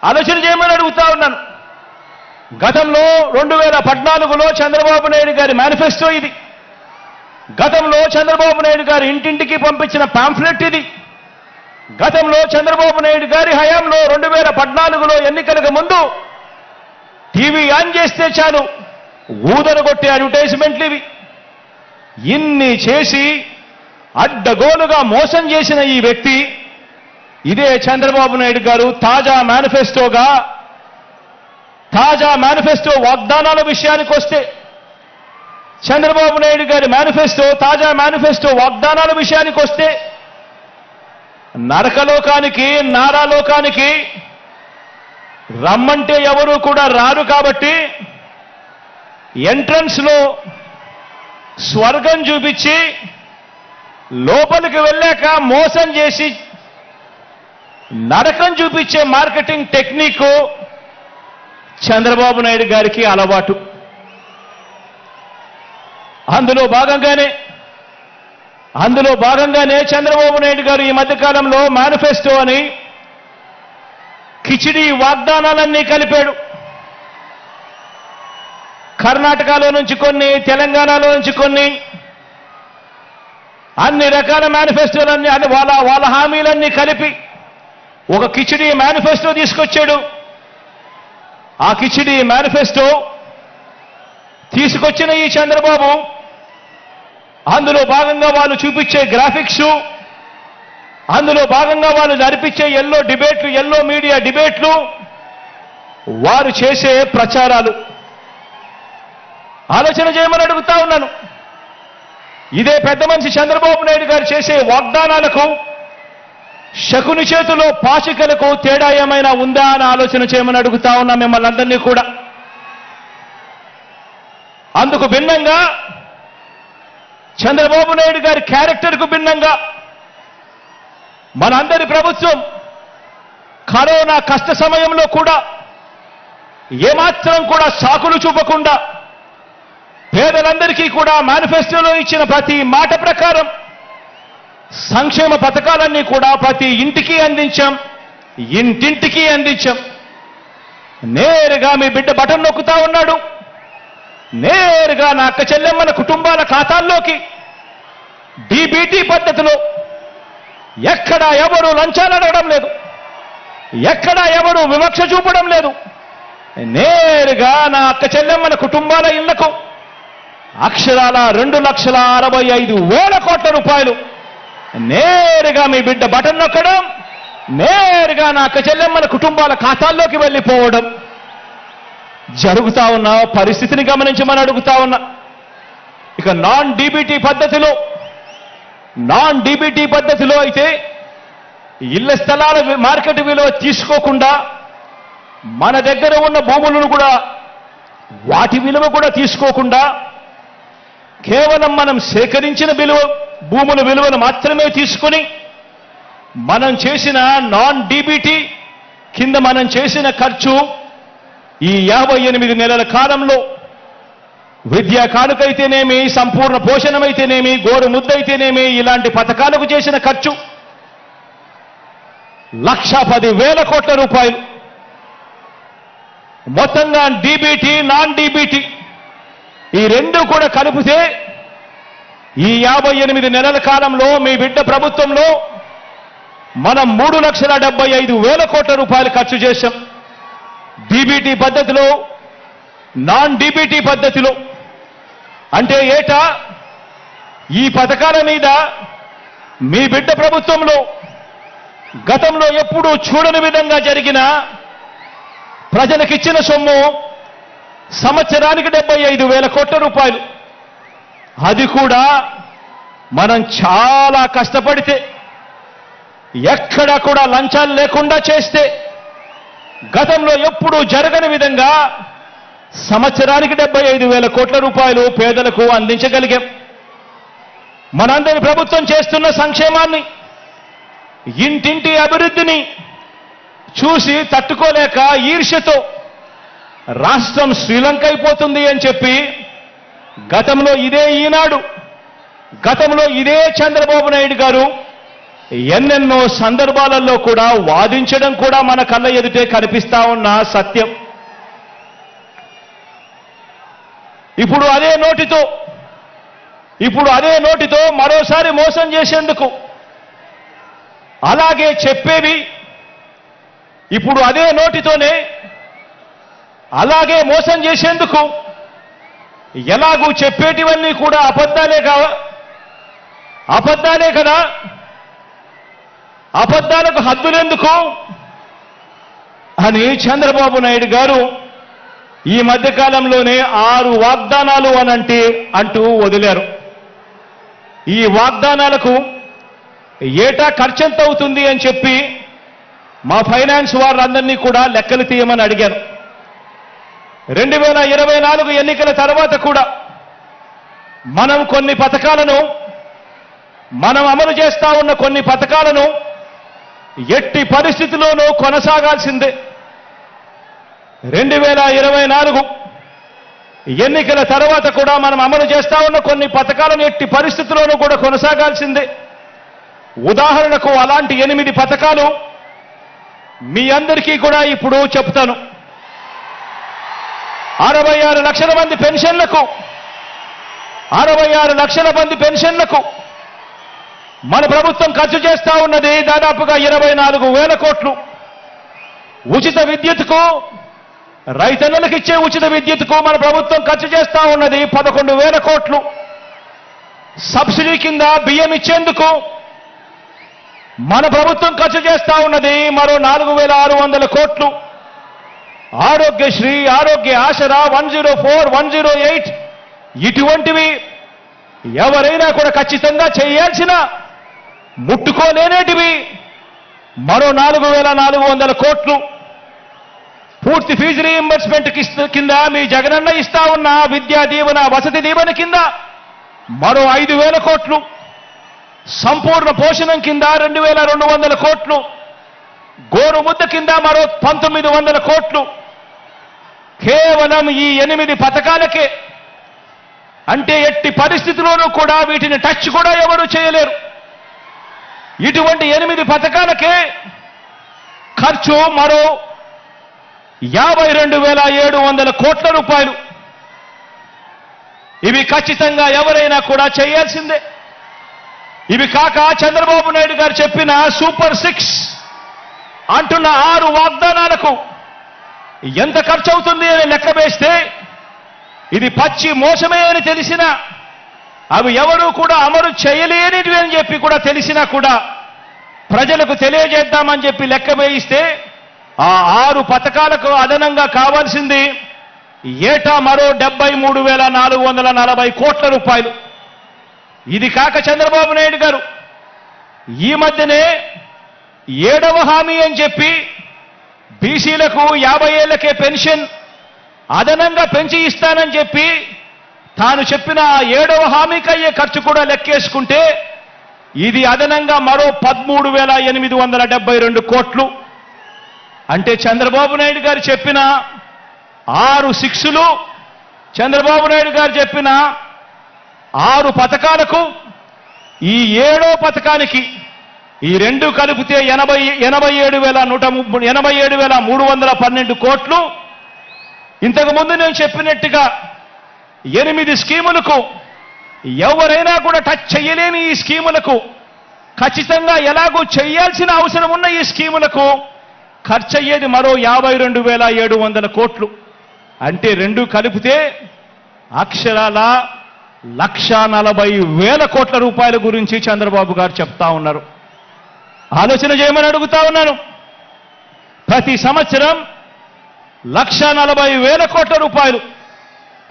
ఆలోచన చేయమని అడుగుతా ఉన్నాను. గతంలో 2014లో చంద్రబాబు నాయుడు గారి మేనిఫెస్టో ఇది. గతంలో చంద్రబాబు నాయుడు గారు ఇంటింటికి పంపించిన పాంఫ్లెట్ ఇది. గతంలో చంద్రబాబు నాయుడు గారి హయాంలో 2014లో ఎన్నికలకు ముందు టీవీ ఆన్ చేస్తే చాలు ఊదరగొట్టే అడ్వర్టైజ్మెంట్లు ఇవి. ఇన్ని చేసి అడ్డగోలుగా మోసం చేసిన ఈ వ్యక్తి ఇదే చంద్రబాబు నాయుడు గారు తాజా మేనిఫెస్టో వాగ్దానాల విషయానికి వస్తే చంద్రబాబు నాయుడు గారి తాజా మేనిఫెస్టో వాగ్దానాల విషయానికి వస్తే నరకలోకానికి నారాలోకానికి రమ్మంటే ఎవరు కూడా రారు కాబట్టి ఎంట్రన్స్ లో స్వర్గం చూపించి లోపలికి వెళ్ళాక మోసం చేసి నరకం చూపించే మార్కెటింగ్ టెక్నిక్ చంద్రబాబు నాయుడు గారికి అలవాటు. అందులో భాగంగానే చంద్రబాబు నాయుడు గారు ఈ మధ్యకాలంలో మేనిఫెస్టో అని కిచిడి వాగ్దానాలన్నీ కలిపాడు. కర్ణాటకలో నుంచి కొన్ని, తెలంగాణలో నుంచి కొన్ని, అన్ని రకాల మేనిఫెస్టోలన్నీ వాళ్ళ హామీలన్నీ కలిపి ఒక కిచిడి మేనిఫెస్టో తీసుకొచ్చాడు. ఆ కిచిడి మేనిఫెస్టో తీసుకొచ్చిన ఈ చంద్రబాబు అందులో భాగంగా వాళ్ళు చూపించే గ్రాఫిక్స్, అందులో భాగంగా వాళ్ళు నడిపించే ఎల్లో మీడియా డిబేట్లు, వారు చేసే ప్రచారాలు ఆలోచన చేయమని అడుగుతా ఉన్నాను. ఇదే పెద్ద మనిషి చంద్రబాబు నాయుడు గారు చేసే వాగ్దానాలకు శకుని చేతిలో పాచికలకు తేడా ఏమైనా ఉందా అని ఆలోచన చేయమని అడుగుతా ఉన్నా మిమ్మల్ని అందరినీ కూడా. అందుకు భిన్నంగా చంద్రబాబు నాయుడు గారి క్యారెక్టర్కు భిన్నంగా మనందరి ప్రభుత్వం కరోనా కష్ట సమయంలో కూడా ఏమాత్రం కూడా సాకులు చూపకుండా పేదలందరికీ కూడా మేనిఫెస్టోలో ఇచ్చిన ప్రతి మాట ప్రకారం సంక్షేమ పథకాలన్నీ కూడా ప్రతి ఇంటికి అందించాం, ఇంటింటికి అందించాం. నేరుగా మీ బిడ్డ బటన్ నొక్కుతా ఉన్నాడు. నేరుగా నా అక్క చెల్లెమ్మల కుటుంబాల ఖాతాల్లోకి డీబీటీ పద్ధతిలో ఎక్కడా ఎవరు లంచాలు అడగడం లేదు, ఎక్కడా ఎవరు వివక్ష చూపడం లేదు. నేరుగా నా అక్క చెల్లెమ్మల కుటుంబాల ఇళ్లకు అక్షరాల 2,65,000 కోట్ల రూపాయలు నేరుగా మీ బిడ్డ బటన్ నొక్కడం, నేరుగా నా అక్క చెల్లెమ్మల కుటుంబాల ఖాతాల్లోకి వెళ్ళిపోవడం జరుగుతా ఉన్న పరిస్థితిని గమనించమని అడుగుతా ఉన్నా. ఇక నాన్ డీబీటీ పద్ధతిలో అయితే ఇళ్ల స్థలాల మార్కెట్ విలువ తీసుకోకుండా మన దగ్గర ఉన్న భూములను కూడా వాటి విలువ కూడా తీసుకోకుండా కేవలం మనం సేకరించిన భూముల విలువను మాత్రమే తీసుకొని మనం చేసిన నాన్ డీబీటీ కింద మనం చేసిన ఖర్చు ఈ 58 నెలల కాలంలో విద్యా కానుకైతేనేమి, సంపూర్ణ పోషణమైతేనేమి, గోరు ముద్దైతేనేమి, ఇలాంటి పథకాలకు చేసిన ఖర్చు 1,10,000 కోట్ల రూపాయలు. మొత్తంగా డీబీటీ నాన్ డీబీటీ ఈ రెండు కూడా కలిపితే ఈ 58 నెలల కాలంలో మీ బిడ్డ ప్రభుత్వంలో మనం 3,75,000 కోట్ల రూపాయలు ఖర్చు చేశాం. డీబీటీ పద్ధతిలో, నాన్ డీబీటీ పద్ధతిలో. అంటే ఏటా ఈ పథకాల మీద మీ బిడ్డ ప్రభుత్వంలో గతంలో ఎప్పుడూ చూడని విధంగా జరిగిన ప్రజలకిచ్చిన సొమ్ము సంవత్సరానికి 75,000 కోట్ల రూపాయలు. అది కూడా మనం చాలా కష్టపడితే, ఎక్కడా కూడా లంచాలు లేకుండా చేస్తే గతంలో ఎప్పుడూ జరగని విధంగా సంవత్సరానికి 75,000 కోట్ల రూపాయలు పేదలకు అందించగలిగాం. మనందరి ప్రభుత్వం చేస్తున్న సంక్షేమాన్ని, ఇంటింటి అభివృద్ధిని చూసి తట్టుకోలేక ఈర్ష్యతో రాష్ట్రం శ్రీలంక అయిపోతుంది అని చెప్పి గతంలో ఇదే ఈనాడు, గతంలో ఇదే చంద్రబాబు నాయుడు గారు ఎన్నెన్నో సందర్భాలలో కూడా వాదించడం కూడా మన కళ్ళ ఎదుటే కనిపిస్తా ఉన్న సత్యం. ఇప్పుడు అదే నోటితో మరోసారి మోసం చేసేందుకు, అలాగే చెప్పేవి ఇప్పుడు అదే నోటితోనే అలాగే మోసం చేసేందుకు, ఎలాగూ చెప్పేటివన్నీ కూడా అబద్ధాలే కదా, అబద్ధాలకు హద్దులెందుకు అని చంద్రబాబు నాయుడు గారు ఈ మధ్యకాలంలోనే 6 వాగ్దానాలు అంటూ వదిలారు. ఈ వాగ్దానాలకు ఏటా ఖర్చెంత అవుతుంది అని చెప్పి మా ఫైనాన్స్ వారందరినీ కూడా లెక్కలు తీయమని అడిగాను. 2024 ఎన్నికల తర్వాత కూడా మనం అమలు చేస్తా ఉన్న కొన్ని పథకాలను ఎట్టి పరిస్థితిలోనూ కొనసాగాల్సిందే. 2024 ఎన్నికల తర్వాత కూడా మనం అమలు చేస్తా ఉన్న కొన్ని పథకాలను ఎట్టి పరిస్థితుల్లోనూ కూడా కొనసాగాల్సిందే. ఉదాహరణకు అలాంటి 8 పథకాలు మీ అందరికీ కూడా ఇప్పుడు చెప్తాను. 66 లక్షల మంది పెన్షన్లకు 66 లక్షల మంది పెన్షన్లకు మన ప్రభుత్వం ఖర్చు చేస్తా ఉన్నది దాదాపుగా 24,000 కోట్లు. ఉచిత విద్యుత్కు, రైతన్నలకు ఇచ్చే ఉచిత విద్యుత్కు మన ప్రభుత్వం ఖర్చు చేస్తా ఉన్నది 11,000 కోట్లు. సబ్సిడీ కింద బియ్యం ఇచ్చేందుకు మన ప్రభుత్వం ఖర్చు చేస్తా ఉన్నది మరో 4,600 కోట్లు. ఆరోగ్యశ్రీ, ఆరోగ్య ఆసరా, 104, 108 ఇటువంటివి ఎవరైనా కూడా ఖచ్చితంగా చేయాల్సిన, ముట్టుకోలేనేటివి మరో 4,400 కోట్లు. పూర్తి ఫీజు రీయింబర్స్మెంట్ కింద మీ జగనన్న ఇస్తా ఉన్న విద్యా దీవెన, వసతి దీవెన కింద మరో 5,000 కోట్లు. సంపూర్ణ పోషణం కింద 2,200 కోట్లు. గోరు ముద్ద కింద మరో 1,900 కోట్లు. కేవలం ఈ 8 పథకాలకే. అంటే ఎట్టి పరిస్థితుల్లోనూ కూడా వీటిని టచ్ కూడా ఎవరు చేయలేరు. ఇటువంటి 8 పథకాలకే ఖర్చు మరో 52,700 కోట్ల రూపాయలు. ఇవి ఖచ్చితంగా ఎవరైనా కూడా చేయాల్సిందే. ఇవి కాక చంద్రబాబు నాయుడు గారు చెప్పిన సూపర్ 6 అంటున్న 6 వాగ్దానాలకు ఎంత ఖర్చు అవుతుంది అని లెక్క వేస్తే ఇది పచ్చి మోసమే అని తెలిసినా, అవి ఎవరూ కూడా అమలు చేయలేనివి అని చెప్పి కూడా తెలిసినా కూడా ప్రజలకు తెలియజేద్దామని చెప్పి లెక్క వేయిస్తే ఆ 6 పథకాలకు అదనంగా కావాల్సింది ఏటా మరో 73,440 కోట్ల రూపాయలు. ఇది కాక చంద్రబాబు నాయుడు గారు ఈ మధ్యనే 7వ హామీ అని చెప్పి బీసీలకు 50 ఏళ్లకే పెన్షన్ అదనంగా పెంచి ఇస్తానని చెప్పి తాను చెప్పిన 7వ హామీకి అయ్యే ఖర్చు కూడా లెక్కేసుకుంటే ఇది అదనంగా మరో 13,872 కోట్లు. అంటే చంద్రబాబు నాయుడు గారు చెప్పిన 6 6లు, చంద్రబాబు నాయుడు గారు చెప్పిన 6 పథకాలకు ఈ 7వ పథకానికి ఈ రెండు కలిపితే 87,312 కోట్లు. ఇంతకు ముందు నేను చెప్పినట్టుగా 8 స్కీములకు ఎవరైనా కూడా టచ్ చేయలేని ఈ స్కీములకు ఖచ్చితంగా ఎలాగో చేయాల్సిన అవసరం ఉన్న ఈ స్కీములకు ఖర్చు అయ్యేది మరో 52,700 కోట్లు. అంటే రెండు కలిపితే అక్షరాల 1,40,000 కోట్ల రూపాయల గురించి చంద్రబాబు గారు చెప్తా ఉన్నారు. ఆలోచన చేయమని అడుగుతా ఉన్నాను. ప్రతి సంవత్సరం 1,40,000 కోట్ల రూపాయలు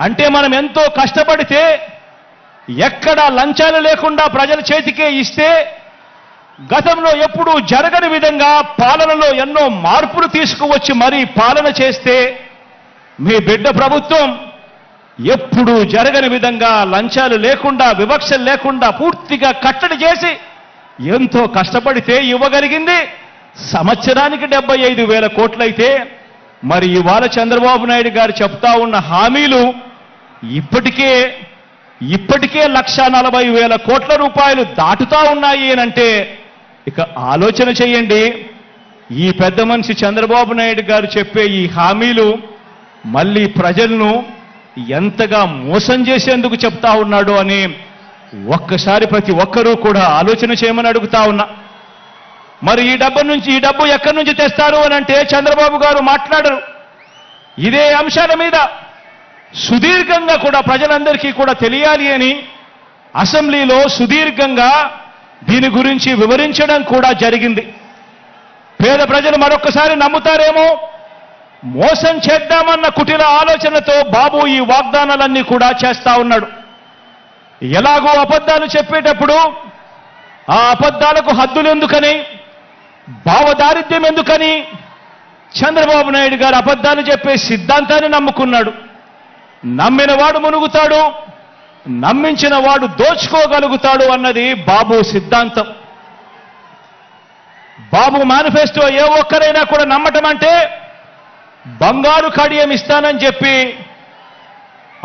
అంటే మనం ఎంతో కష్టపడితే ఎక్కడా లంచాలు లేకుండా ప్రజల చేతికే ఇస్తే గతంలో ఎప్పుడూ జరగని విధంగా పాలనలో ఎన్నో మార్పులు తీసుకువచ్చి మరీ పాలన చేస్తే మీ బిడ్డ ప్రభుత్వం ఎప్పుడూ జరగని విధంగా లంచాలు లేకుండా వివక్షలు లేకుండా పూర్తిగా కట్టడి చేసి ఎంతో కష్టపడితే ఇవ్వగలిగింది సంవత్సరానికి 75,000 కోట్లయితే మరి ఇవాళ చంద్రబాబు నాయుడు గారు చెప్తా ఉన్న హామీలు ఇప్పటికే 1,40,000 కోట్ల రూపాయలు దాటుతా ఉన్నాయి అనంటే ఇక ఆలోచన చేయండి. ఈ పెద్ద మనిషి చంద్రబాబు నాయుడు గారు చెప్పే ఈ హామీలు మళ్ళీ ప్రజలను ఎంతగా మోసం చేసేందుకు చెప్తా ఉన్నాడు అని ఒక్కసారి ప్రతి ఒక్కరూ కూడా ఆలోచన చేయమని అడుగుతా ఉన్నా. మరి ఈ డబ్బు ఎక్కడి నుంచి తెస్తారు అని అంటే చంద్రబాబు గారు మాట్లాడరు. ఇదే అంశాల మీద సుదీర్ఘంగా కూడా ప్రజలందరికీ కూడా తెలియాలి అని అసెంబ్లీలో సుదీర్ఘంగా దీని గురించి వివరించడం కూడా జరిగింది. పేద ప్రజలు మరొక్కసారి నమ్ముతారేమో, మోసం చేద్దామన్న కుటిల ఆలోచనతో బాబు ఈ వాగ్దానాలన్నీ కూడా చేస్తా ఉన్నాడు. ఎలాగో అబద్ధాలు చెప్పేటప్పుడు ఆ అబద్ధాలకు హద్దులు ఎందుకని, భావదారిద్ర్యం ఎందుకని చంద్రబాబు నాయుడు గారు అబద్ధాలు చెప్పే సిద్ధాంతాన్ని నమ్ముకున్నాడు. నమ్మిన వాడు మునుగుతాడు, నమ్మించిన వాడు దోచుకోగలుగుతాడు అన్నది బాబు సిద్ధాంతం. బాబు మేనిఫెస్టో ఏ ఒక్కరైనా కూడా నమ్మటం అంటే బంగారు కడియం ఇస్తానని చెప్పి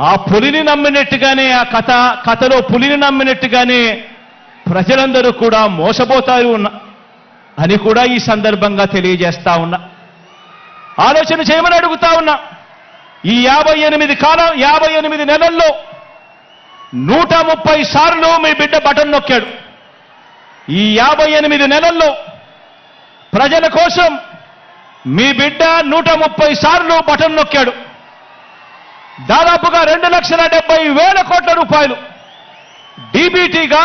ఆ పులిని నమ్మినట్టుగానే ఆ కథలో పులిని నమ్మినట్టుగానే ప్రజలందరూ కూడా మోసపోతారు అని కూడా ఈ సందర్భంగా తెలియజేస్తా ఉన్నా. ఆలోచన చేయమని అడుగుతా ఉన్నా. ఈ 58 నెలల్లో 130 సార్లు మీ బిడ్డ బటన్ నొక్కాడు. ఈ 58 నెలల్లో ప్రజల కోసం మీ బిడ్డ 130 సార్లు బటన్ నొక్కాడు. దాదాపుగా 2,70,000 కోట్ల రూపాయలు డీబీటీగా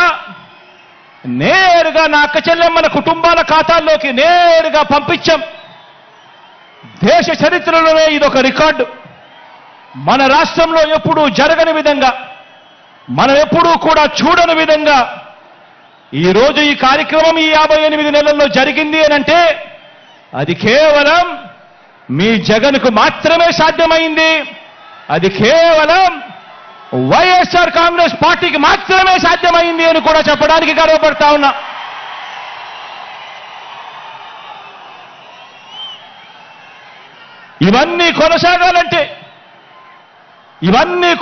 నేరుగా నా అక్క చెల్లెమ్మల కుటుంబాల ఖాతాల్లోకి నేరుగా పంపించాం. దేశ చరిత్రలోనే ఇదొక రికార్డు. మన రాష్ట్రంలో ఎప్పుడూ జరగని విధంగా, మనం ఎప్పుడూ కూడా చూడని విధంగా ఈరోజు ఈ కార్యక్రమం ఈ 58 నెలల్లో జరిగింది అనంటే అది కేవలం మీ జగన్కు మాత్రమే సాధ్యమైంది. అది కేవలం వైఎస్ఆర్ కాంగ్రెస్ పార్టీకి మాత్రమే సాధ్యమైంది అని కూడా చెప్పడానికి గర్వపడతా ఉన్నా. ఇవన్నీ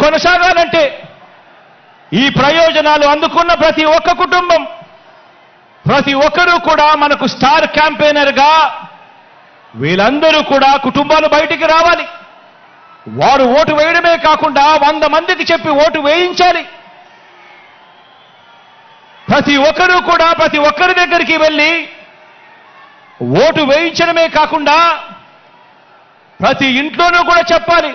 కొనసాగాలంటే ఈ ప్రయోజనాలు అందుకున్న ప్రతి ఒక్క కుటుంబం, ప్రతి ఒక్కరూ కూడా మనకు స్టార్ క్యాంపెయినర్గా వీళ్ళందరూ కూడా కుటుంబాలు బయటికి రావాలి. వారు ఓటు వేయడమే కాకుండా 100 మందికి చెప్పి ఓటు వేయించాలి. ప్రతి ఒక్కరూ కూడా ప్రతి ఒక్కరి దగ్గరికి వెళ్ళి ఓటు వేయించడమే కాకుండా ప్రతి ఇంట్లోనూ కూడా చెప్పాలి.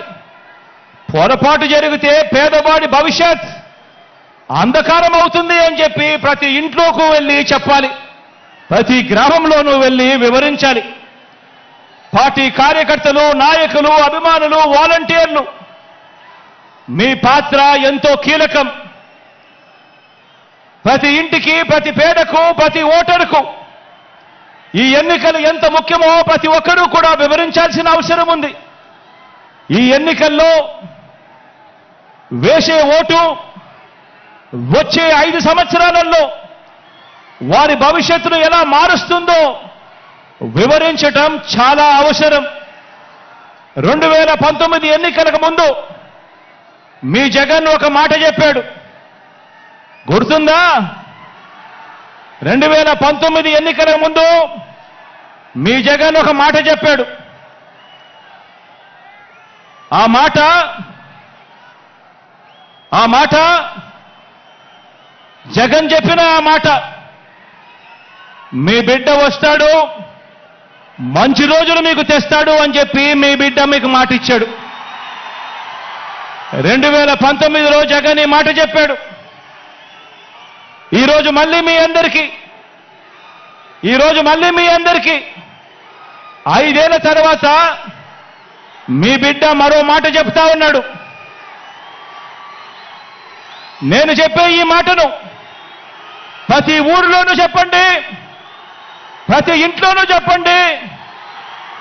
పొరపాటు జరిగితే పేదవాడి భవిష్యత్ అంధకారం అవుతుంది అని చెప్పి ప్రతి ఇంట్లోకి వెళ్ళి చెప్పాలి. ప్రతి గ్రామంలోనూ వెళ్ళి వివరించాలి. పార్టీ కార్యకర్తలు, నాయకులు, అభిమానులు, వాలంటీర్లు మీ పాత్ర ఎంతో కీలకం. ప్రతి ఇంటికి, ప్రతి పేదకు, ప్రతి ఓటరుకు ఈ ఎన్నికలు ఎంత ముఖ్యమో ప్రతి ఒక్కరూ కూడా వివరించాల్సిన అవసరం ఉంది. ఈ ఎన్నికల్లో వేసే ఓటు వచ్చే 5 సంవత్సరాలలో వారి భవిష్యత్తును ఎలా మారుస్తుందో వివరించటం చాలా అవసరం. 2019 ఎన్నికలకు ముందు మీ జగన్ ఒక మాట చెప్పాడు, గుర్తుందా? 2019 ఎన్నికలకు ముందు మీ జగన్ ఒక మాట చెప్పాడు. ఆ మాట జగన్ చెప్పిన ఆ మాట, మీ బిడ్డ వస్తాడు, మంచి రోజులు మీకు తెస్తాడు అని చెప్పి మీ బిడ్డ మీకు మాట ఇచ్చాడు. 2019లో జగన్ ఈ మాట చెప్పాడు. ఈరోజు మళ్ళీ మీ అందరికీ 5 ఏళ్ల తర్వాత మీ బిడ్డ మరో మాట చెప్తా ఉన్నాడు. నేను చెప్పే ఈ మాటను ప్రతి ఊరిలోనూ చెప్పండి, ప్రతి ఇంట్లోనూ చెప్పండి,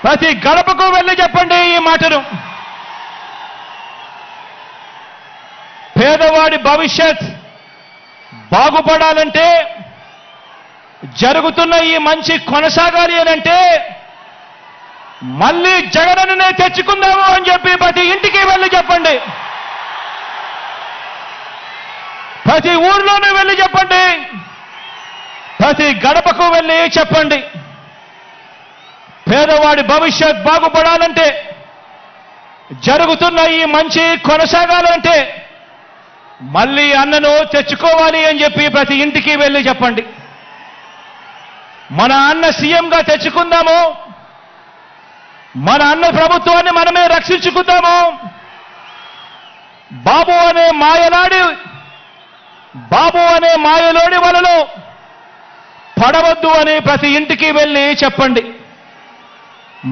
ప్రతి గడపకు వెళ్ళి చెప్పండి ఈ మాటను. పేదవాడి భవిష్యత్ బాగుపడాలంటే, జరుగుతున్న ఈ మంచి కొనసాగాలి అనంటే మళ్ళీ జగనన్నే తెచ్చుకుందాము అని చెప్పి ప్రతి ఇంటికి వెళ్ళి చెప్పండి, ప్రతి ఊర్లోనూ వెళ్ళి చెప్పండి, ప్రతి గడపకు వెళ్ళి చెప్పండి. పేదవాడి భవిష్యత్ బాగుపడాలంటే, జరుగుతున్న ఈ మంచి కొనసాగాలంటే మళ్ళీ అన్నను తెచ్చుకోవాలి అని చెప్పి ప్రతి ఇంటికి వెళ్ళి చెప్పండి. మన అన్న సీఎంగా తెచ్చుకుందాము, మన అన్న ప్రభుత్వాన్ని మనమే రక్షించుకుందాము. బాబు అనే మాయలోడి వలలో పడవద్దు అని ప్రతి ఇంటికి వెళ్ళి చెప్పండి.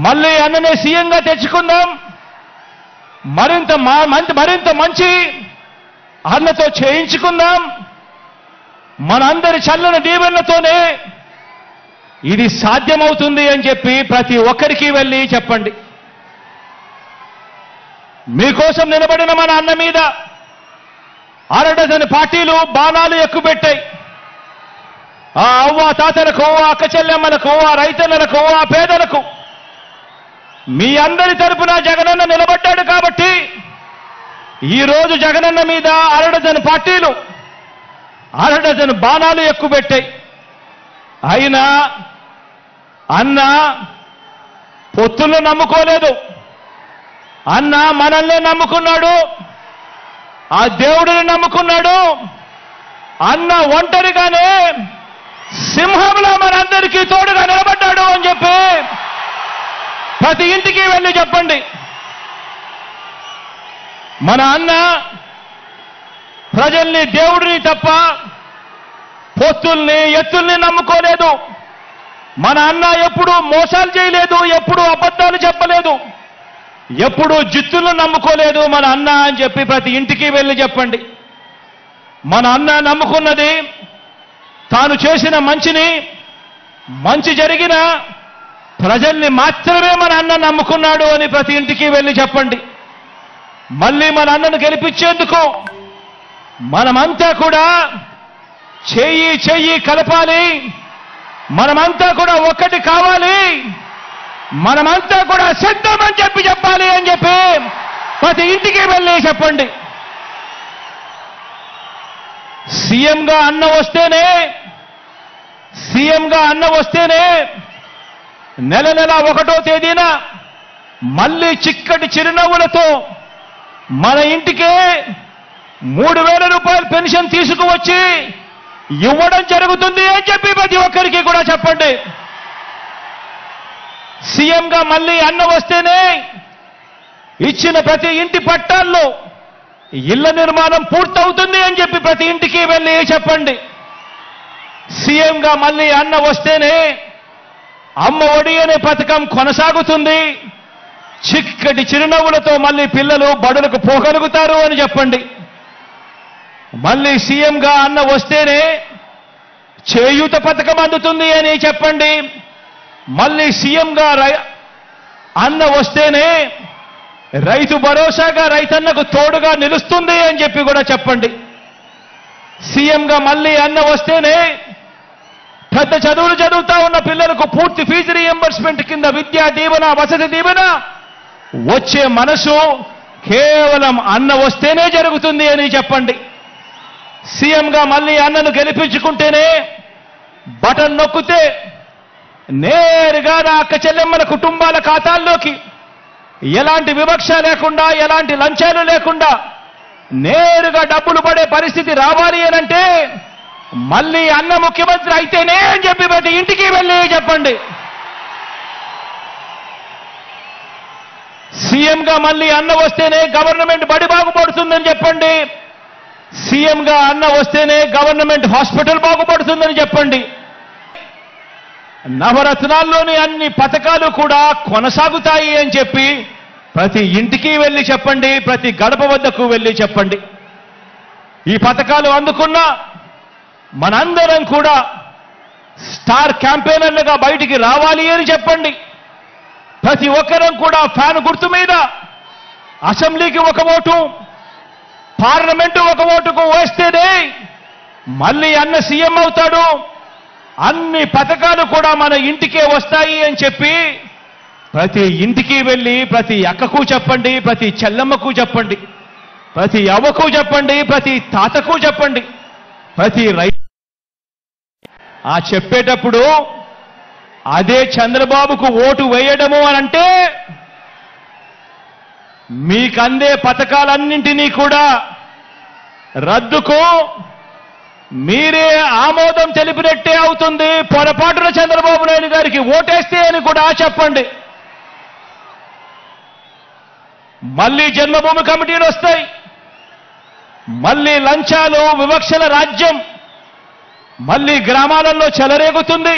మళ్ళీ అన్ననే సీఎంగా తెచ్చుకుందాం, మరింత మంచి అన్నతో చేయించుకుందాం. మనందరి చల్లని దీవెనలతోనే ఇది సాధ్యమవుతుంది అని చెప్పి ప్రతి ఒక్కరికి వెళ్ళి చెప్పండి. మీకోసం నిలబడిన మన అన్న మీద 6 డజన్ పార్టీలు బాణాలు ఎక్కుపెట్టాయి. ఆ అవ్వ తాతలకు, ఆ అక్క చెల్లెమ్మలకు, ఆ రైతన్నలకు, ఆ పేదలకు మీ అందరి తరపున జగనన్న నిలబడ్డాడు కాబట్టి ఈరోజు జగనన్న మీద 6 డజన్ పార్టీలు 6 డజన్ బాణాలు ఎక్కుపెట్టాయి. అయినా అన్న పొత్తులను నమ్ముకోలేదు. అన్న మనల్నే నమ్ముకున్నాడు, ఆ దేవుడిని నమ్ముకున్నాడు. అన్న ఒంటరిగానే సింహంలో మనందరికీ తోడుగా నిలబడ్డాడు అని చెప్పి ప్రతి ఇంటికి వెళ్ళి చెప్పండి. మన అన్న ప్రజల్ని, దేవుడిని తప్ప పొత్తుల్ని, ఎత్తుల్ని నమ్ముకోలేదు. మన అన్న ఎప్పుడూ మోసాలు చేయలేదు, ఎప్పుడూ అబద్ధాలు చెప్పలేదు, ఎప్పుడూ జిత్తులను నమ్ముకోలేదు మన అన్న అని చెప్పి ప్రతి ఇంటికి వెళ్ళి చెప్పండి. మన అన్న నమ్ముకున్నది తాను చేసిన మంచి జరిగిన ప్రజల్ని మాత్రమే మన అన్న నమ్ముకున్నాడు అని ప్రతి ఇంటికి వెళ్ళి చెప్పండి. మళ్ళీ మన అన్నను గెలిపించేందుకు మనమంతా కూడా చెయ్యి కలపాలి, మనమంతా కూడా ఒక్కటి కావాలి, మనమంతా కూడా సిద్ధం అని చెప్పాలి అని చెప్పి ప్రతి ఇంటికి వెళ్ళి చెప్పండి. సీఎంగా అన్న వస్తేనే నెల 1వ తేదీన మళ్ళీ చిక్కటి చిరునవ్వులతో మన ఇంటికే 3,000 రూపాయల పెన్షన్ తీసుకువచ్చి ఇవ్వడం జరుగుతుంది అని చెప్పి ప్రతి ఒక్కరికి కూడా చెప్పండి. సీఎంగా మళ్ళీ అన్న వస్తేనే ఇచ్చిన ప్రతి ఇంటి పట్టాల్లో ఇళ్ల నిర్మాణం పూర్తవుతుంది అని చెప్పి ప్రతి ఇంటికి వెళ్ళి చెప్పండి. సీఎంగా మళ్ళీ అన్న వస్తేనే అమ్మ ఒడి అనే పథకం కొనసాగుతుంది, చిక్కటి చిరునవ్వులతో మళ్ళీ పిల్లలు బడులకు పోగలుగుతారు అని చెప్పండి. మళ్ళీ సీఎంగా అన్న వస్తేనే చేయూత పథకం అందుతుంది అని చెప్పండి. మళ్ళీ సీఎంగా అన్న వస్తేనే రైతు భరోసాగా రైతన్నకు తోడుగా నిలుస్తుంది అని చెప్పి కూడా చెప్పండి. సీఎంగా మళ్ళీ అన్న వస్తేనే పెద్ద చదువులు చదువుతా ఉన్న పిల్లలకు పూర్తి ఫీజు రీఎంబర్స్మెంట్ కింద విద్యా దీవెన, వసతి దీవెన వచ్చే మనసు కేవలం అన్న వస్తేనే జరుగుతుంది అని చెప్పండి. సీఎంగా మళ్ళీ అన్నను గెలిపించుకుంటేనే బటన్ నొక్కితే నేరుగా నా అక్క చెల్లెమ్మల కుటుంబాల ఖాతాల్లోకి ఎలాంటి వివక్ష లేకుండా, ఎలాంటి లంచాలు లేకుండా నేరుగా డబ్బులు పడే పరిస్థితి రావాలి అనంటే మళ్ళీ అన్న ముఖ్యమంత్రి అయితేనే అని చెప్పి ప్రతి ఇంటికి వెళ్ళి చెప్పండి. సీఎంగా మళ్ళీ అన్న వస్తేనే గవర్నమెంట్ బడి బాగుపడుతుందని చెప్పండి. సీఎంగా అన్న వస్తేనే గవర్నమెంట్ హాస్పిటల్ బాగుపడుతుందని చెప్పండి. నవరత్నాల్లోని అన్ని పథకాలు కూడా కొనసాగుతాయి అని చెప్పి ప్రతి ఇంటికి వెళ్ళి చెప్పండి, ప్రతి గడప వద్దకు వెళ్ళి చెప్పండి. ఈ పథకాలు అందుకున్న మనందరం కూడా స్టార్ క్యాంపెయినర్లుగా బయటికి రావాలి అని చెప్పండి. ప్రతి ఒక్కరం కూడా ఫ్యాన్ గుర్తు మీద అసెంబ్లీకి ఒక ఓటు, పార్లమెంటు ఒక ఓటుకు వేస్తేనే మళ్ళీ అన్న సీఎం అవుతాడు, అన్ని పథకాలు కూడా మన ఇంటికే వస్తాయి అని చెప్పి ప్రతి ఇంటికి వెళ్ళి ప్రతి అక్కకు చెప్పండి, ప్రతి చెల్లమ్మకు చెప్పండి, ప్రతి అవ్వకు చెప్పండి, ప్రతి తాతకు చెప్పండి, ప్రతి రైతు. ఆ చెప్పేటప్పుడు అదే చంద్రబాబుకు ఓటు వేయడము అనంటే మీకందే పథకాలన్నింటినీ కూడా రద్దుకు మీరే ఆమోదం తెలిపినట్టే అవుతుంది. పొరపాటున చంద్రబాబు నాయుడు గారికి ఓటేస్తే అని కూడా చెప్పండి. మళ్ళీ జన్మభూమి కమిటీలు వస్తాయి, మళ్ళీ లంచాలు, వివక్షల రాజ్యం మళ్ళీ గ్రామాలలో చెలరేగుతుంది.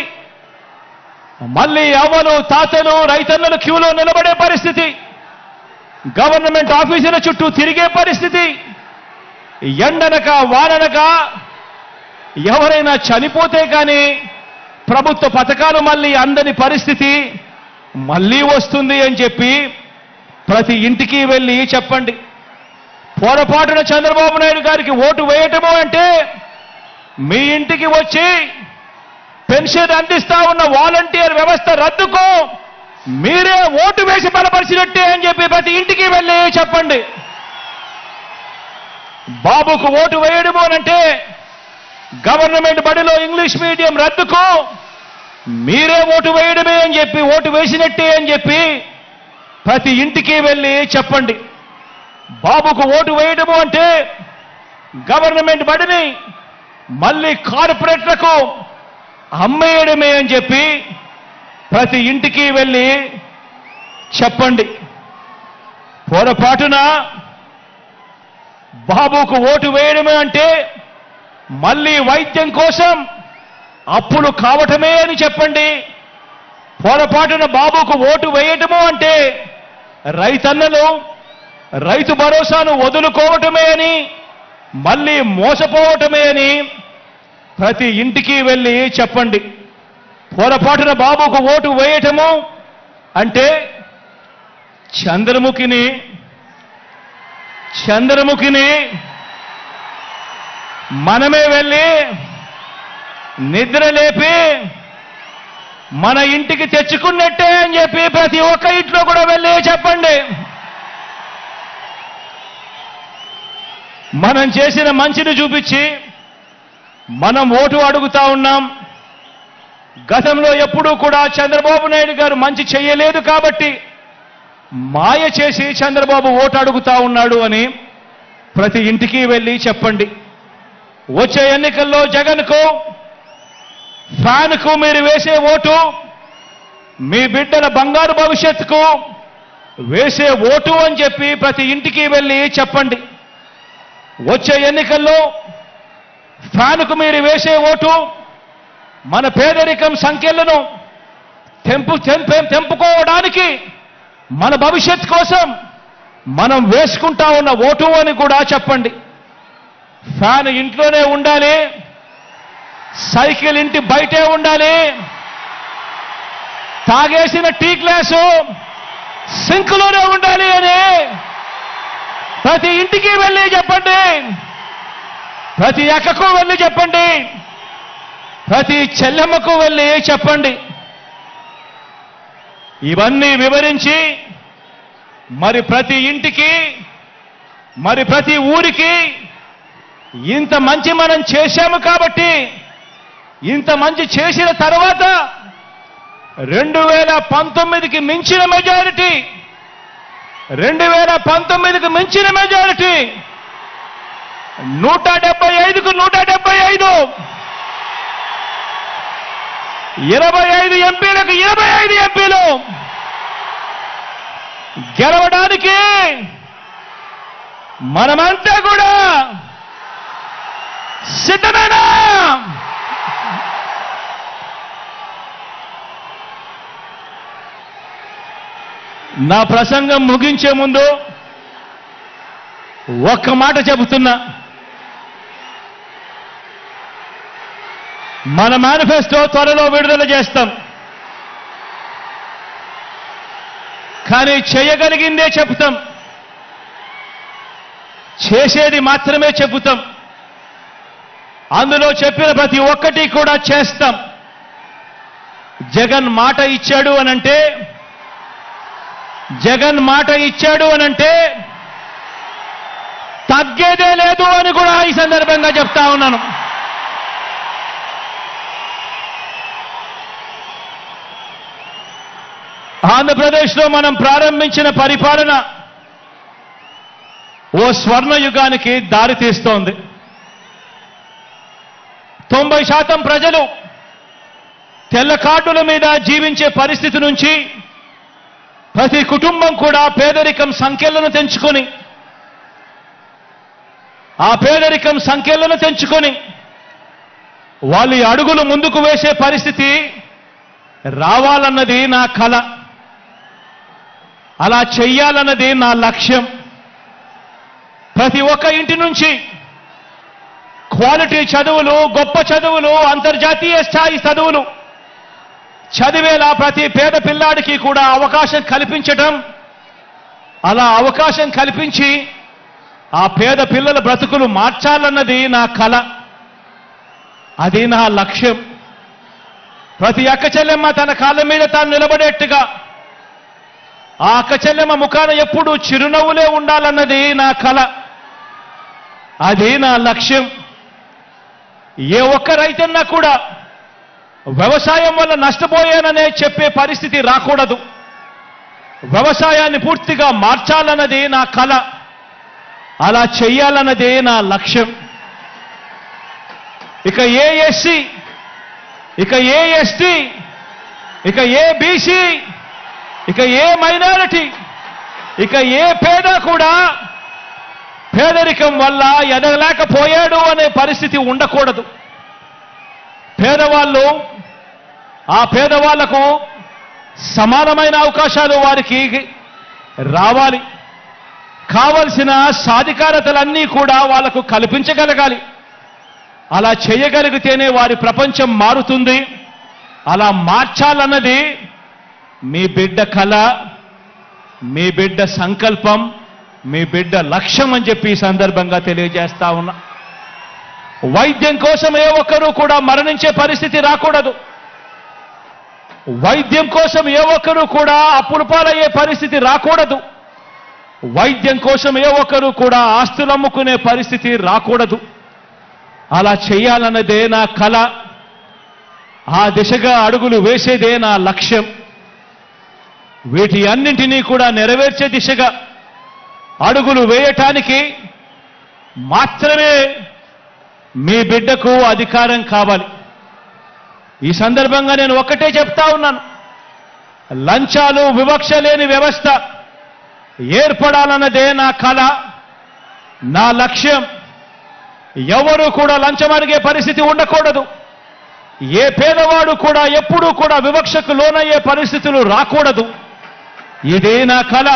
మళ్ళీ అవ్వలు, తాతలు, రైతన్నలు క్యూలో నిలబడే పరిస్థితి, గవర్నమెంట్ ఆఫీసుల చుట్టూ తిరిగే పరిస్థితి, ఎండనక వాననక ఎవరైనా చనిపోతే కానీ ప్రభుత్వ పథకాలు మళ్ళీ అందని పరిస్థితి మళ్ళీ వస్తుంది అని చెప్పి ప్రతి ఇంటికి వెళ్ళి చెప్పండి. పొరపాటున చంద్రబాబు నాయుడు గారికి ఓటు వేయటము అంటే మీ ఇంటికి వచ్చి పెన్షన్ అందిస్తా ఉన్న వాలంటీర్ వ్యవస్థ రద్దుకు మీరే ఓటు వేసి బలపరిచినట్టే అని చెప్పి ప్రతి ఇంటికి వెళ్ళి చెప్పండి. బాబుకు ఓటు వేయడము అనంటే గవర్నమెంట్ బడిలో ఇంగ్లీష్ మీడియం రద్దుకు మీరే ఓటు వేయడమే అని చెప్పి, ఓటు వేసినట్టే అని చెప్పి ప్రతి ఇంటికి వెళ్ళి చెప్పండి. బాబుకు ఓటు వేయడము అంటే గవర్నమెంట్ బడిని మళ్ళీ కార్పొరేట్లకు అమ్మేయడమే అని చెప్పి ప్రతి ఇంటికి వెళ్ళి చెప్పండి. పొరపాటున బాబుకు ఓటు వేయడమే అంటే మళ్ళీ వైద్యం కోసం అప్పులు కావటమే అని చెప్పండి. పొరపాటున బాబుకు ఓటు వేయటము అంటే రైతన్నలు రైతు భరోసాను వదులుకోవటమే అని, మళ్ళీ మోసపోవటమే అని ప్రతి ఇంటికి వెళ్ళి చెప్పండి. పొరపాటున బాబుకు ఓటు వేయటము అంటే చంద్రముఖిని మనమే వెళ్ళి నిద్ర లేపి మన ఇంటికి తెచ్చుకున్నట్టే అని చెప్పి ప్రతి ఒక్క ఇంట్లో కూడా వెళ్ళి చెప్పండి. మనం చేసిన మంచిని చూపించి మనం ఓటు అడుగుతా ఉన్నాం. గతంలో ఎప్పుడూ కూడా చంద్రబాబు నాయుడు గారు మంచి చేయలేదు కాబట్టి మాయ చేసి చంద్రబాబు ఓటు అడుగుతా ఉన్నాడు అని ప్రతి ఇంటికి వెళ్ళి చెప్పండి. వచ్చే ఎన్నికల్లో జగన్కు, ఫ్యాన్కు మీరు వేసే ఓటు మీ బిడ్డల బంగారు భవిష్యత్తుకు వేసే ఓటు అని చెప్పి ప్రతి ఇంటికి వెళ్ళి చెప్పండి. వచ్చే ఎన్నికల్లో ఫ్యాన్కు మీరు వేసే ఓటు మన పేదరికం సంఖ్యలను తెంపుకోవడానికి, మన భవిష్యత్ కోసం మనం వేసుకుంటా ఉన్న ఓటు అని కూడా చెప్పండి. ఫ్యాన్ ఇంట్లోనే ఉండాలి, సైకిల్ ఇంటి బయటే ఉండాలి, తాగేసిన టీ గ్లాసు సింకులోనే ఉండాలి అని ప్రతి ఇంటికి వెళ్ళి చెప్పండి, ప్రతి అక్కకు వెళ్ళి చెప్పండి, ప్రతి చెల్లెమ్మకు వెళ్ళి చెప్పండి. ఇవన్నీ వివరించి మరి ప్రతి ఇంటికి మరి ప్రతి ఊరికి ఇంత మంచి మనం చేశాము కాబట్టి ఇంత మంచి చేసిన తర్వాత 2019కి మించిన మెజారిటీ 2019కి మించిన మెజారిటీ 175కు 175 25 ఎంపీలకు 25 ఎంపీలు గెలవడానికి మనమంతా కూడా సిద్ధమేనా? నా ప్రసంగం ముగించే ముందు ఒక్క మాట చెబుతున్నా. మన మేనిఫెస్టో త్వరలో విడుదల చేస్తాం. కానీ చేయగలిగిందే చెబుతాం, చేసేది మాత్రమే చెబుతాం. అందులో చెప్పిన ప్రతి ఒక్కటి కూడా చేస్తాం. జగన్ మాట ఇచ్చాడు అనంటే తగ్గేదే లేదు అని కూడా ఈ సందర్భంగా చెప్తా ఉన్నాను. ఆంధ్రప్రదేశ్లో మనం ప్రారంభించిన పరిపాలన ఓ స్వర్ణయుగానికి దారి తీస్తోంది. 90% ప్రజలు తెల్ల కార్డుల మీద జీవించే పరిస్థితి నుంచి ప్రతి కుటుంబం కూడా పేదరికం సంఖ్యలను తెంచుకొని వాళ్ళు అడుగులు ముందుకు వేసే పరిస్థితి రావాలన్నది నా కల. అలా చెయ్యాలన్నది నా లక్ష్యం. ప్రతి ఒక్క ఇంటి నుంచి క్వాలిటీ చదువులు, గొప్ప చదువులు, అంతర్జాతీయ స్థాయి చదువులు చదివేలా ప్రతి పేద పిల్లాడికి కూడా అవకాశం కల్పించటం, అలా అవకాశం కల్పించి ఆ పేద పిల్లల బ్రతుకులు మార్చాలన్నది నా కల. అది నా లక్ష్యం. ప్రతి అక్క చెల్లెమ్మ తన కాళ్ళ మీద తాను నిలబడేట్టుగా ఆ అక్క చెల్లెమ్మ ముఖాన ఎప్పుడూ చిరునవ్వులే ఉండాలన్నది నా కల. అది నా లక్ష్యం. ఏ ఒక్క రైతన్నా కూడా వ్యవసాయం వల్ల నష్టపోయాననే చెప్పే పరిస్థితి రాకూడదు. వ్యవసాయాన్ని పూర్తిగా మార్చాలన్నది నా కల. అలా చెయ్యాలన్నదే నా లక్ష్యం. ఇక ఏ ఎస్సీ, ఇక ఏ ఎస్టీ, ఇక ఏ బీసీ, ఇక ఏ మైనారిటీ, ఇక ఏ పేద కూడా పేదరికం వల్ల ఎదగలేకపోయాడు అనే పరిస్థితి ఉండకూడదు. పేదవాళ్ళు, ఆ పేదవాళ్లకు సమానమైన అవకాశాలు వారికి రావాలి. కావలసిన సాధికారతలన్నీ కూడా వాళ్లకు కల్పించగలగాలి. అలా చేయగలిగితేనే వారి ప్రపంచం మారుతుంది. అలా మార్చాలన్నది మీ బిడ్డ కళ, మీ బిడ్డ సంకల్పం, మీ బిడ్డ లక్ష్యం అని చెప్పి ఈ సందర్భంగా తెలియజేస్తా ఉన్నా. వైద్యం కోసం ఏ ఒక్కరూ కూడా మరణించే పరిస్థితి రాకూడదు. వైద్యం కోసం ఏ ఒక్కరూ కూడా అప్పుల పాలయ్యే పరిస్థితి రాకూడదు. వైద్యం కోసం ఏ ఒక్కరూ కూడా ఆస్తులు అమ్ముకునే పరిస్థితి రాకూడదు. అలా చేయాలన్నదే నా కల. ఆ దిశగా అడుగులు వేసేదే నా లక్ష్యం. వీటి అన్నింటినీ కూడా నెరవేర్చే దిశగా అడుగులు వేయటానికి మాత్రమే మీ బిడ్డకు అధికారం కావాలి. ఈ సందర్భంగా నేను ఒక్కటే చెప్తా ఉన్నాను. లంచాలు, వివక్ష లేని వ్యవస్థ ఏర్పడాలన్నదే నా కల, నా లక్ష్యం. ఎవరు కూడా లంచం అడిగే పరిస్థితి ఉండకూడదు. ఏ పేదవాడు కూడా ఎప్పుడూ కూడా వివక్షకు లోనయ్యే పరిస్థితులు రాకూడదు. ఇదే నా కల,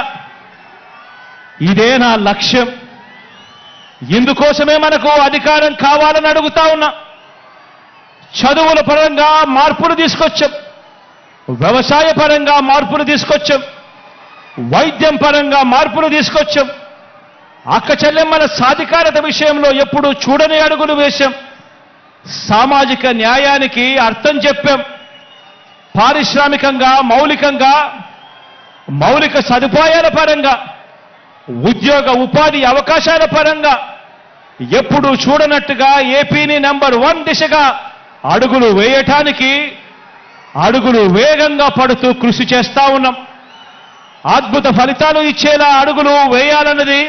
ఇదే నా లక్ష్యం. ఇందుకోసమే మనకు అధికారం కావాలని అడుగుతా ఉన్నా. చదువుల పరంగా మార్పులు తీసుకొచ్చాం. వ్యవసాయ పరంగా మార్పులు తీసుకొచ్చాం, వైద్యం పరంగా మార్పులు తీసుకొచ్చాం, అక్క చెల్లెమ్మల సాధికారత విషయంలో ఎప్పుడూ చూడని అడుగులు వేశాం, సామాజిక న్యాయానికి అర్థం చెప్పాం, పారిశ్రామికంగా మౌలిక సదుపాయాల పరంగా ఉద్యోగ ఉపాధి అవకాశాల పరంగా ఎప్పుడూ చూడనట్టుగా ఏపీని నంబర్ 1 దిశగా అడుగులు వేయటానికి అడుగులు వేగంగా పడుతూ కృషి చేస్తా ఉన్నాం. అద్భుత ఫలితాలు ఇచ్చేలా అడుగులు వేయాలన్నది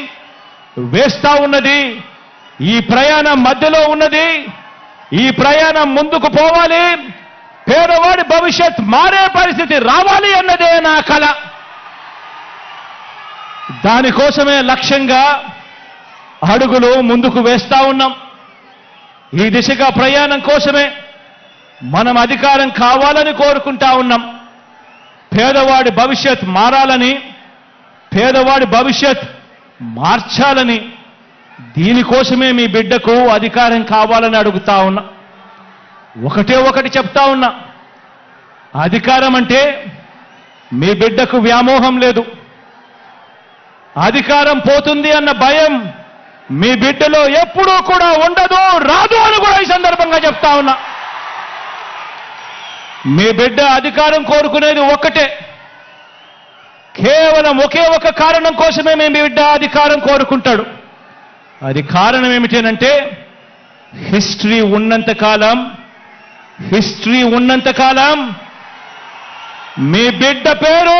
వేస్తా ఉన్నది. ఈ ప్రయాణం మధ్యలో ఉన్నది. ఈ ప్రయాణం ముందుకు పోవాలి. పేదవాడి భవిష్యత్ మారే పరిస్థితి రావాలి అన్నదే నా కల. దానికోసమే లక్ష్యంగా అడుగులు ముందుకు వేస్తా ఉన్నాం. ఈ దిశగా ప్రయాణం కోసమే మనం అధికారం కావాలని కోరుకుంటా ఉన్నాం. పేదవాడి భవిష్యత్ మారాలని, పేదవాడి భవిష్యత్ మార్చాలని, దీనికోసమే మీ బిడ్డకు అధికారం కావాలని అడుగుతా ఉన్నా. ఒకటి చెప్తా ఉన్నా, అధికారం అంటే మీ బిడ్డకు వ్యామోహం లేదు. అధికారం పోతుంది అన్న భయం మీ బిడ్డలో ఎప్పుడూ కూడా ఉండదు, రాదు అని కూడా ఈ సందర్భంగా చెప్తా ఉన్నా. మీ బిడ్డ అధికారం కోరుకునేది ఒక్కటే, కేవలం ఒకే ఒక కారణం కోసమే మీ బిడ్డ అధికారం కోరుకుంటాడు. అది కారణం ఏమిటంటే హిస్టరీ ఉన్నంత కాలం మీ బిడ్డ పేరు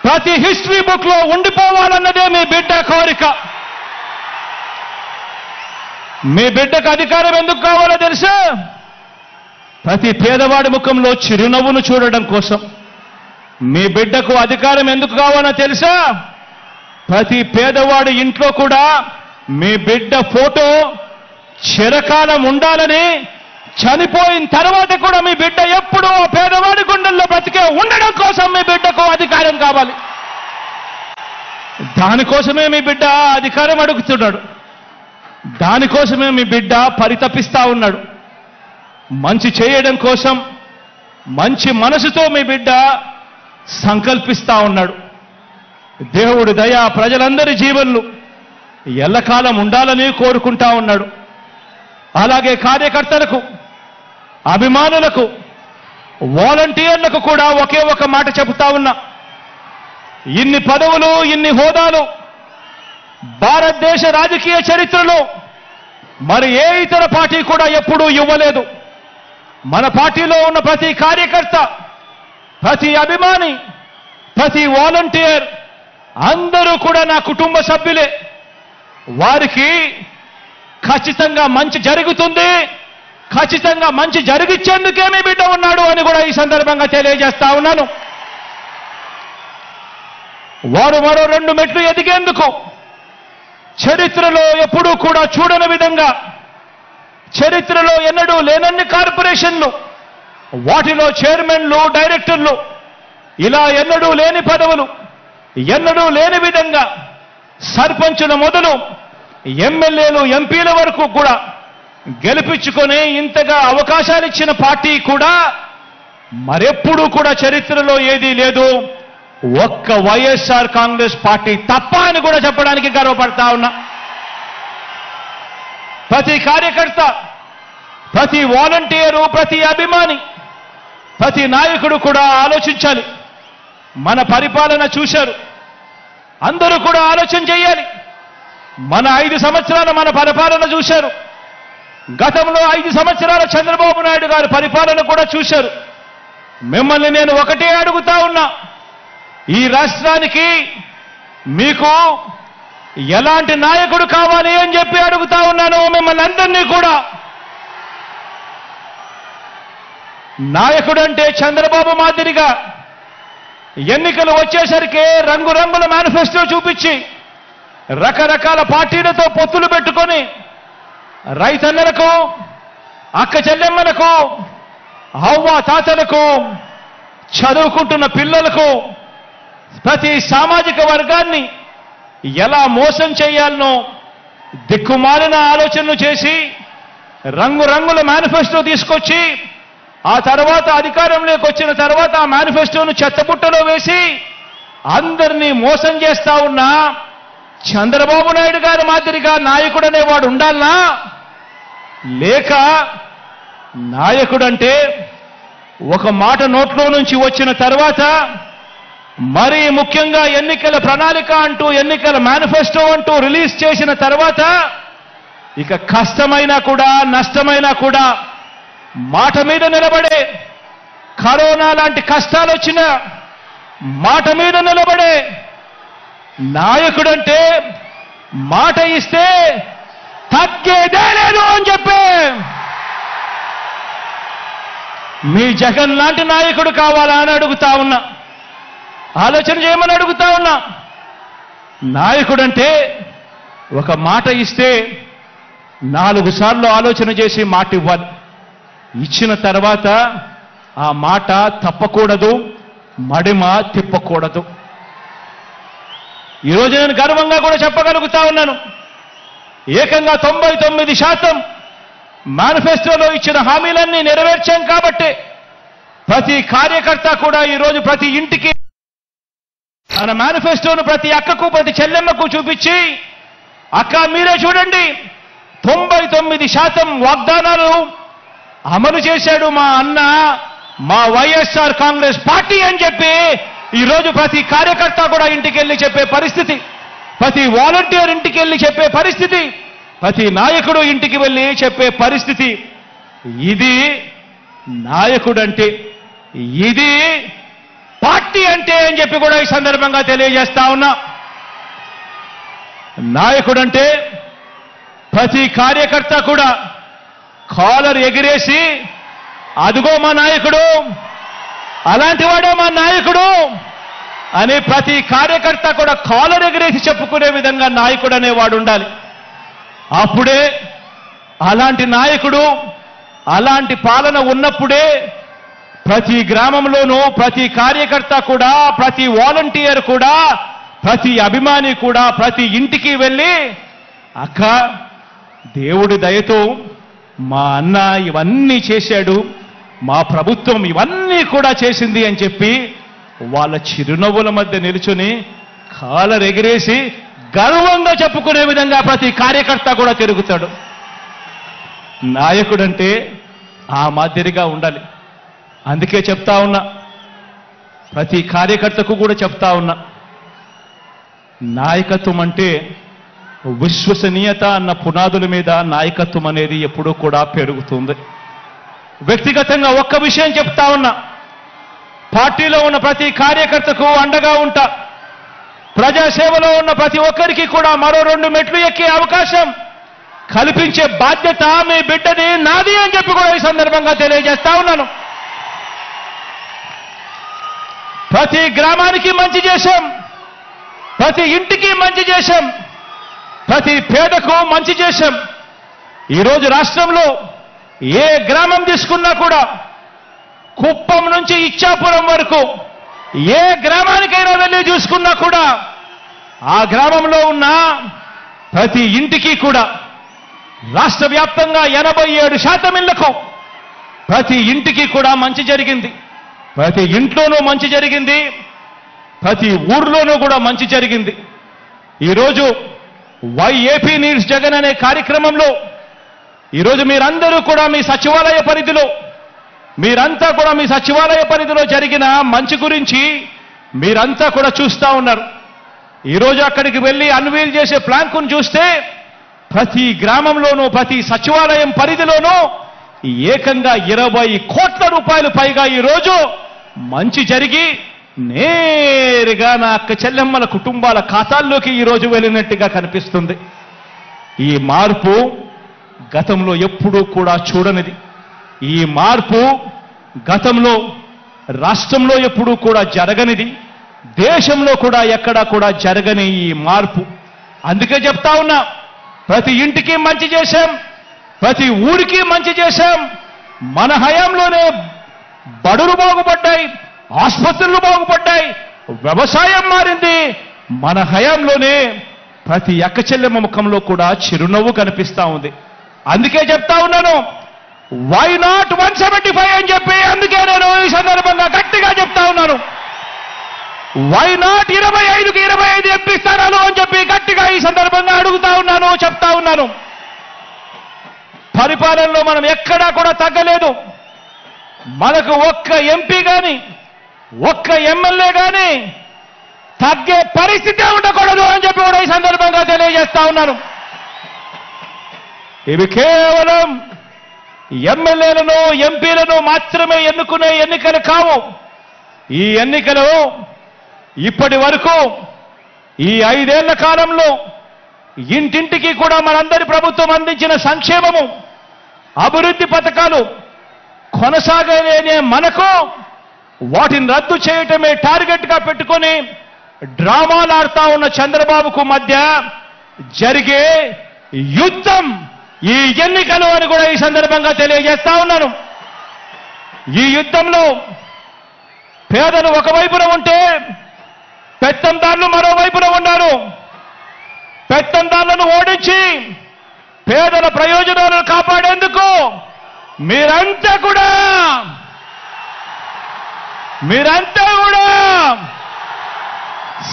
ప్రతి హిస్టరీ బుక్ లో ఉండిపోవాలన్నదే మీ బిడ్డ కోరిక. మీ బిడ్డకు అధికారం ఎందుకు కావాలో తెలుసా? ప్రతి పేదవాడి ముఖంలో చిరునవ్వును చూడడం కోసం. మీ బిడ్డకు అధికారం ఎందుకు కావాలో తెలుసా? ప్రతి పేదవాడి ఇంట్లో కూడా మీ బిడ్డ ఫోటో చిరకాలం ఉండాలని, చనిపోయిన తర్వాత కూడా మీ బిడ్డ ఎప్పుడూ పేదవాడి గుండెల్లో బ్రతికే ఉండడం కోసం మీ బిడ్డకు అధికారం కావాలి. దానికోసమే మీ బిడ్డ అధికారం అడుగుతున్నాడు. దానికోసమే మీ బిడ్డ పరితపిస్తా ఉన్నాడు. మంచి చేయడం కోసం మంచి మనసుతో మీ బిడ్డ సంకల్పిస్తా ఉన్నాడు. దేవుడి దయ ప్రజలందరి జీవన్లు ఎల్లకాలం ఉండాలని కోరుకుంటా ఉన్నాడు. అలాగే కార్యకర్తలకు, అభిమానులకు, వాలంటీర్లకు కూడా ఒకే ఒక మాట చెబుతా ఉన్నా. ఇన్ని పదవులు, ఇన్ని హోదాలు భారతదేశ రాజకీయ చరిత్రలో మరి ఏ ఇతర పార్టీ కూడా ఎప్పుడూ ఇవ్వలేదు. మన పార్టీలో ఉన్న ప్రతి కార్యకర్త, ప్రతి అభిమాని, ప్రతి వాలంటీర్ అందరూ కూడా నా కుటుంబ సభ్యులే. వారికి ఖచ్చితంగా మంచి జరుగుతుంది, ఖచ్చితంగా మంచి జరిగించేందుకే మీ బిడ్డ ఉన్నాడు అని కూడా ఈ సందర్భంగా తెలియజేస్తా ఉన్నాను. వారు మరో 2 మెట్లు ఎదిగేందుకు చరిత్రలో ఎప్పుడూ కూడా చూడని విధంగా, చరిత్రలో ఎన్నడూ లేనన్ని కార్పొరేషన్లు, వాటిలో చైర్మన్లు, డైరెక్టర్లు, ఇలా ఎన్నడూ లేని పదవులు, ఎన్నడూ లేని విధంగా సర్పంచుల మొదలు ఎమ్మెల్యేలు, ఎంపీల వరకు కూడా గెలిపించుకొని ఇంతగా అవకాశాలు ఇచ్చిన పార్టీ కూడా మరెప్పుడూ కూడా చరిత్రలో ఏదీ లేదు, ఒక్క వైఎస్ఆర్ కాంగ్రెస్ పార్టీ తప్ప అని కూడా చెప్పడానికి గర్వపడతా ఉన్నా. ప్రతి కార్యకర్త, ప్రతి వాలంటీరు, ప్రతి అభిమాని, ప్రతి నాయకుడు కూడా ఆలోచించాలి. మన పరిపాలన చూశారు, అందరూ కూడా ఆలోచన చేయాలి. మన 5 సంవత్సరాల మన పరిపాలన చూశారు. గతంలో 5 సంవత్సరాల చంద్రబాబు నాయుడు గారి పరిపాలన కూడా చూశారు. మిమ్మల్ని నేను ఒకటే అడుగుతా ఉన్నా, ఈ రాష్ట్రానికి మీకు ఎలాంటి నాయకుడు కావాలి అని చెప్పి అడుగుతా ఉన్నాను మిమ్మల్ని అందరినీ కూడా. నాయకుడు అంటే చంద్రబాబు మాదిరిగా ఎన్నికలు వచ్చేసరికి రంగురంగుల మేనిఫెస్టో చూపించి రకరకాల పార్టీలతో పొత్తులు పెట్టుకొని రైతన్నలకు, అక్క చెల్లెమ్మలకు, అవ్వ తాతలకు, చదువుకుంటున్న పిల్లలకు, ప్రతి సామాజిక వర్గాన్ని ఎలా మోసం చేయాలనో దిక్కుమాలిన ఆలోచనలు చేసి రంగురంగుల మేనిఫెస్టో తీసుకొచ్చి ఆ తర్వాత అధికారంలోకి వచ్చిన తర్వాత ఆ మేనిఫెస్టోను చెత్తబుట్టలో వేసి అందరినీ మోసం చేస్తా ఉన్న చంద్రబాబు నాయుడు గారి మాదిరిగా నాయకుడు అనేవాడు ఉండాలనా? లేక నాయకుడంటే ఒక మాట నోట్లో నుంచి వచ్చిన తర్వాత మరీ ముఖ్యంగా ఎన్నికల ప్రణాళిక అంటూ ఎన్నికల మేనిఫెస్టో అంటూ రిలీజ్ చేసిన తర్వాత ఇక కష్టమైనా కూడా నష్టమైనా కూడా మాట మీద నిలబడే, కరోనా లాంటి కష్టాలు వచ్చినా మాట మీద నిలబడే నాయకుడంటే మాట ఇస్తే తగ్గేదే లేదు అని చెప్పే మీ జగన్ లాంటి నాయకుడు కావాలా అని అడుగుతా ఉన్నా. ఆలోచన చేయమని అడుగుతా ఉన్నా. నాయకుడంటే ఒక మాట ఇస్తే 4 సార్లు ఆలోచన చేసి మాట ఇవ్వాలి. ఇచ్చిన తర్వాత ఆ మాట తప్పకూడదు, మడిమ తిప్పకూడదు. ఈరోజు నేను గర్వంగా కూడా చెప్పగలుగుతా ఉన్నాను. ఏకంగా 99% మేనిఫెస్టోలో ఇచ్చిన హామీలన్నీ నెరవేర్చాం కాబట్టి ప్రతి కార్యకర్త కూడా ఈరోజు ప్రతి ఇంటికి తన మేనిఫెస్టోను ప్రతి అక్కకు ప్రతి చెల్లెమ్మకు చూపించి, అక్క మీరే చూడండి 99% వాగ్దానాలు అమలు చేశాడు మా అన్న, మా వైఎస్ఆర్ కాంగ్రెస్ పార్టీ అని చెప్పి ఈరోజు ప్రతి కార్యకర్త కూడా ఇంటికి వెళ్ళి చెప్పే పరిస్థితి, ప్రతి వాలంటీర్ ఇంటికి వెళ్ళి చెప్పే పరిస్థితి, ప్రతి నాయకుడు ఇంటికి వెళ్ళి చెప్పే పరిస్థితి. ఇది నాయకుడంటే, ఇది పార్టీ అంటే అని చెప్పి కూడా ఈ సందర్భంగా తెలియజేస్తా ఉన్నా. నాయకుడంటే ప్రతి కార్యకర్త కూడా కాలర్ ఎగిరేసి అదుగో మా నాయకుడు, అలాంటి వాడే మా నాయకుడు అని ప్రతి కార్యకర్త కూడా కాలర్ ఎగిరేసి చెప్పుకునే విధంగా నాయకుడు అనేవాడు ఉండాలి. అప్పుడే అలాంటి నాయకుడు, అలాంటి పాలన ఉన్నప్పుడే ప్రతి గ్రామంలోనూ ప్రతి కార్యకర్త కూడా, ప్రతి వాలంటీర్ కూడా, ప్రతి అభిమాని కూడా ప్రతి ఇంటికి వెళ్ళి అక్క దేవుడి దయతో మా అన్న ఇవన్నీ చేశాడు, మా ప్రభుత్వం ఇవన్నీ కూడా చేసింది అని చెప్పి వాళ్ళ చిరునవ్వుల మధ్య నిలుచుని కాలర్ ఎగిరేసి గర్వంగా చెప్పుకునే విధంగా ప్రతి కార్యకర్త కూడా తిరుగుతాడు. నాయకుడంటే ఆ మాదిరిగా ఉండాలి. అందుకే చెప్తా ఉన్నా, ప్రతి కార్యకర్తకు కూడా చెప్తా ఉన్నా, నాయకత్వం అంటే విశ్వసనీయత అన్న పునాదుల మీద నాయకత్వం అనేది ఎప్పుడూ కూడా పెరుగుతుంది. వ్యక్తిగతంగా ఒక్క విషయం చెప్తా ఉన్నా, పార్టీలో ఉన్న ప్రతి కార్యకర్తకు అండగా ఉంటా. ప్రజాసేవలో ఉన్న ప్రతి ఒక్కరికి కూడా మరో 2 మెట్లు ఎక్కే అవకాశం కల్పించే బాధ్యత మీ బిడ్డది, నాది అని చెప్పి కూడా ఈ సందర్భంగా తెలియజేస్తా ఉన్నాను. ప్రతి గ్రామానికి మంచి చేశాం, ప్రతి ఇంటికి మంచి చేశాం, ప్రతి పేదకు మంచి చేశాం. ఈరోజు రాష్ట్రంలో ఏ గ్రామం తీసుకున్నా కూడా, కుప్పం నుంచి ఇచ్చాపురం వరకు ఏ గ్రామానికైనా వెళ్ళి చూసుకున్నా కూడా ఆ గ్రామంలో ఉన్న ప్రతి ఇంటికి కూడా రాష్ట్ర వ్యాప్తంగా 87% ఇళ్లకు ప్రతి ఇంటికి కూడా మంచి జరిగింది. ప్రతి ఇంట్లోనూ మంచి జరిగింది, ప్రతి ఊర్లోనూ కూడా మంచి జరిగింది. ఈరోజు వైఏపీ నీడ్స్ జగన్ అనే కార్యక్రమంలో ఈరోజు మీరందరూ కూడా మీ సచివాలయ పరిధిలో, మీరంతా కూడా మీ సచివాలయ పరిధిలో జరిగిన మంచి గురించి మీరంతా కూడా చూస్తా ఉన్నారు. ఈరోజు అక్కడికి వెళ్ళి అన్వీల్ చేసే ప్లాంకును చూస్తే ప్రతి గ్రామంలోనూ ప్రతి సచివాలయం పరిధిలోనూ ఏకంగా 20 కోట్ల రూపాయలు పైగా ఈరోజు మంచి జరిగి నేరుగా నా అక్క చెల్లెమ్మల కుటుంబాల ఖాతాల్లోకి ఈరోజు వెళ్ళినట్టుగా కనిపిస్తుంది. ఈ మార్పు గతంలో ఎప్పుడూ కూడా చూడనిది. ఈ మార్పు గతంలో రాష్ట్రంలో ఎప్పుడూ కూడా జరగనిది, దేశంలో కూడా ఎక్కడా కూడా జరగని ఈ మార్పు. అందుకే చెప్తా ఉన్నా, ప్రతి ఇంటికి మంచి చేశాం, ప్రతి ఊరికి మంచి చేశాం. మన హయాంలోనే బడులు బాగుపడ్డాయి, ఆసుపత్రులు బాగుపడ్డాయి, వ్యవసాయం మారింది. మన హయాంలోనే ప్రతి అక్క చెల్లెమ్మ ముఖంలో కూడా చిరునవ్వు కనిపిస్తా ఉంది. అందుకే చెప్తా ఉన్నాను, వై నాట్ 175 అని చెప్పి అందుకే నేను ఈ సందర్భంగా గట్టిగా చెప్తా ఉన్నాను. వై నాట్ 25కి 25 ఎంపీ స్థానాలు అని చెప్పి గట్టిగా ఈ సందర్భంగా అడుగుతా ఉన్నాను, చెప్తా ఉన్నాను. పరిపాలనలో మనం ఎక్కడా కూడా తగ్గలేదు. మనకు ఒక్క ఎంపీ కానీ ఒక్క ఎమ్మెల్యే కానీ తగ్గే పరిస్థితి ఉండకూడదు అని చెప్పి కూడా ఈ సందర్భంగా తెలియజేస్తా ఉన్నాను. ఇవి కేవలం ఎమ్మెల్యేలను ఎంపీలను మాత్రమే ఎన్నుకునే ఎన్నికలు కావు. ఈ ఎన్నికలు ఇప్పటి వరకు ఈ 5 ఏళ్ల కాలంలో ఇంటింటికి కూడా మనందరి ప్రభుత్వం అందించిన సంక్షేమము, అభివృద్ధి పథకాలు కొనసాగలేనే మనకు వాటిని రద్దు చేయటమే టార్గెట్గా పెట్టుకొని డ్రామాలు ఆడుతా ఉన్న చంద్రబాబుకు మధ్య జరిగే యుద్ధం ఈ ఎన్నికలు అని కూడా ఈ సందర్భంగా తెలియజేస్తా ఉన్నాను. ఈ యుద్ధంలో పేదలు ఒకవైపున ఉంటే పెత్తందారులు మరోవైపున ఉన్నారు. పెత్తందారులను ఓడించి పేదల ప్రయోజనాలను కాపాడేందుకు మీరంతా కూడా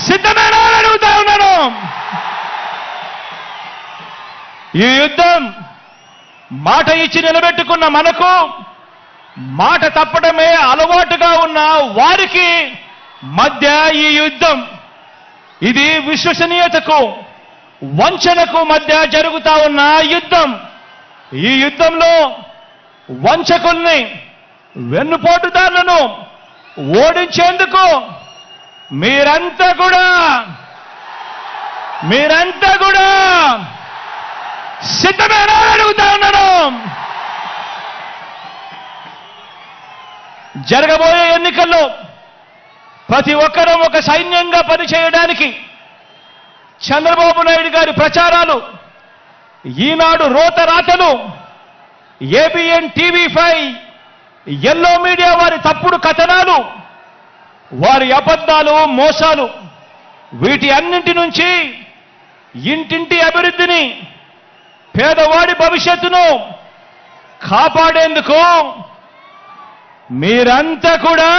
సిద్ధమేనా అని అడుగుతా ఉన్నాను. ఈ యుద్ధం మాట ఇచ్చి నిలబెట్టుకున్న మనకు మాట తప్పడమే అలవాటుగా ఉన్న వారికి మధ్య ఈ యుద్ధం, ఇది విశ్వసనీయతకు వంచనకు మధ్య జరుగుతా ఉన్న యుద్ధం. ఈ యుద్ధంలో వంచకుల్ని వెన్నుపోటుదారులను ఓడించేందుకు మీరంతా కూడా సిద్ధమేనా అడుగుతా ఉన్నాను. జరగబోయే ఎన్నికల్లో ప్రతి ఒక్కరూ ఒక సైన్యంగా పనిచేయడానికి చంద్రబాబు నాయుడు గారి ప్రచారాలు, ఈనాడు రోత రాతలు, ఏబిఎన్ టీవీ5, ఎల్లో మీడియా వారి తప్పుడు కథనాలు, వారి అబద్ధాలు, మోసాలు, వీటి అన్నింటి నుంచి ఇంటింటి అభివృద్ధిని, పేదవాడి భవిష్యత్తును కాపాడేందుకు మీరంతా కూడా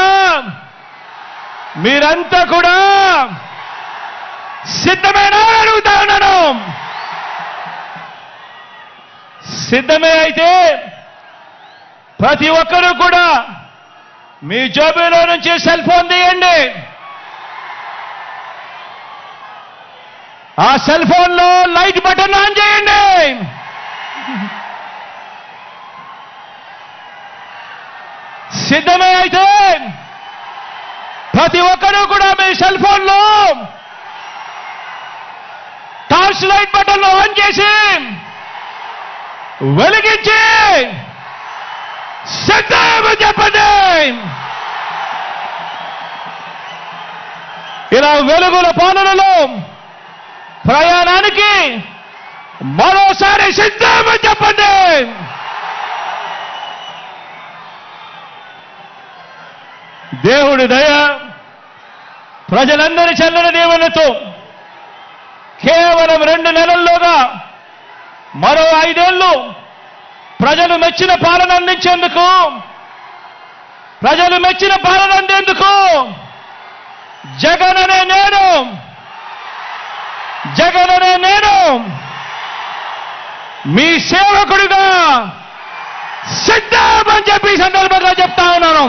సిద్ధమేనా అడుగుతా ఉన్నాను. సిద్ధమే అయితే ప్రతి ఒక్కరూ కూడా మీ జేబులో నుంచి సెల్ ఫోన్ తీయండి. ఆ సెల్ ఫోన్లో లైట్ బటన్ ఆన్ చేయండి. సిద్ధమే అయితే ప్రతి ఒక్కరూ కూడా మీ సెల్ ఫోన్లో టార్చ్ లైట్ బటన్ ఆన్ చేసి వెలిగించి సిద్ధమని చెప్పండి. ఇలా వెలుగుల పాలనలో ప్రయాణానికి మరోసారి సిద్ధమని చెప్పండి. దేవుడి దయ, ప్రజలందరి చల్లని దీవెనతో కేవలం 2 నెలల్లోగా మరో 5 ఏళ్లు ప్రజలు మెచ్చిన పాలన అందించేందుకు, జగన్ అనే నేను మీ సేవకుడిగా సిద్ధమని చెప్పి సందర్భంగా చెప్తా ఉన్నాను.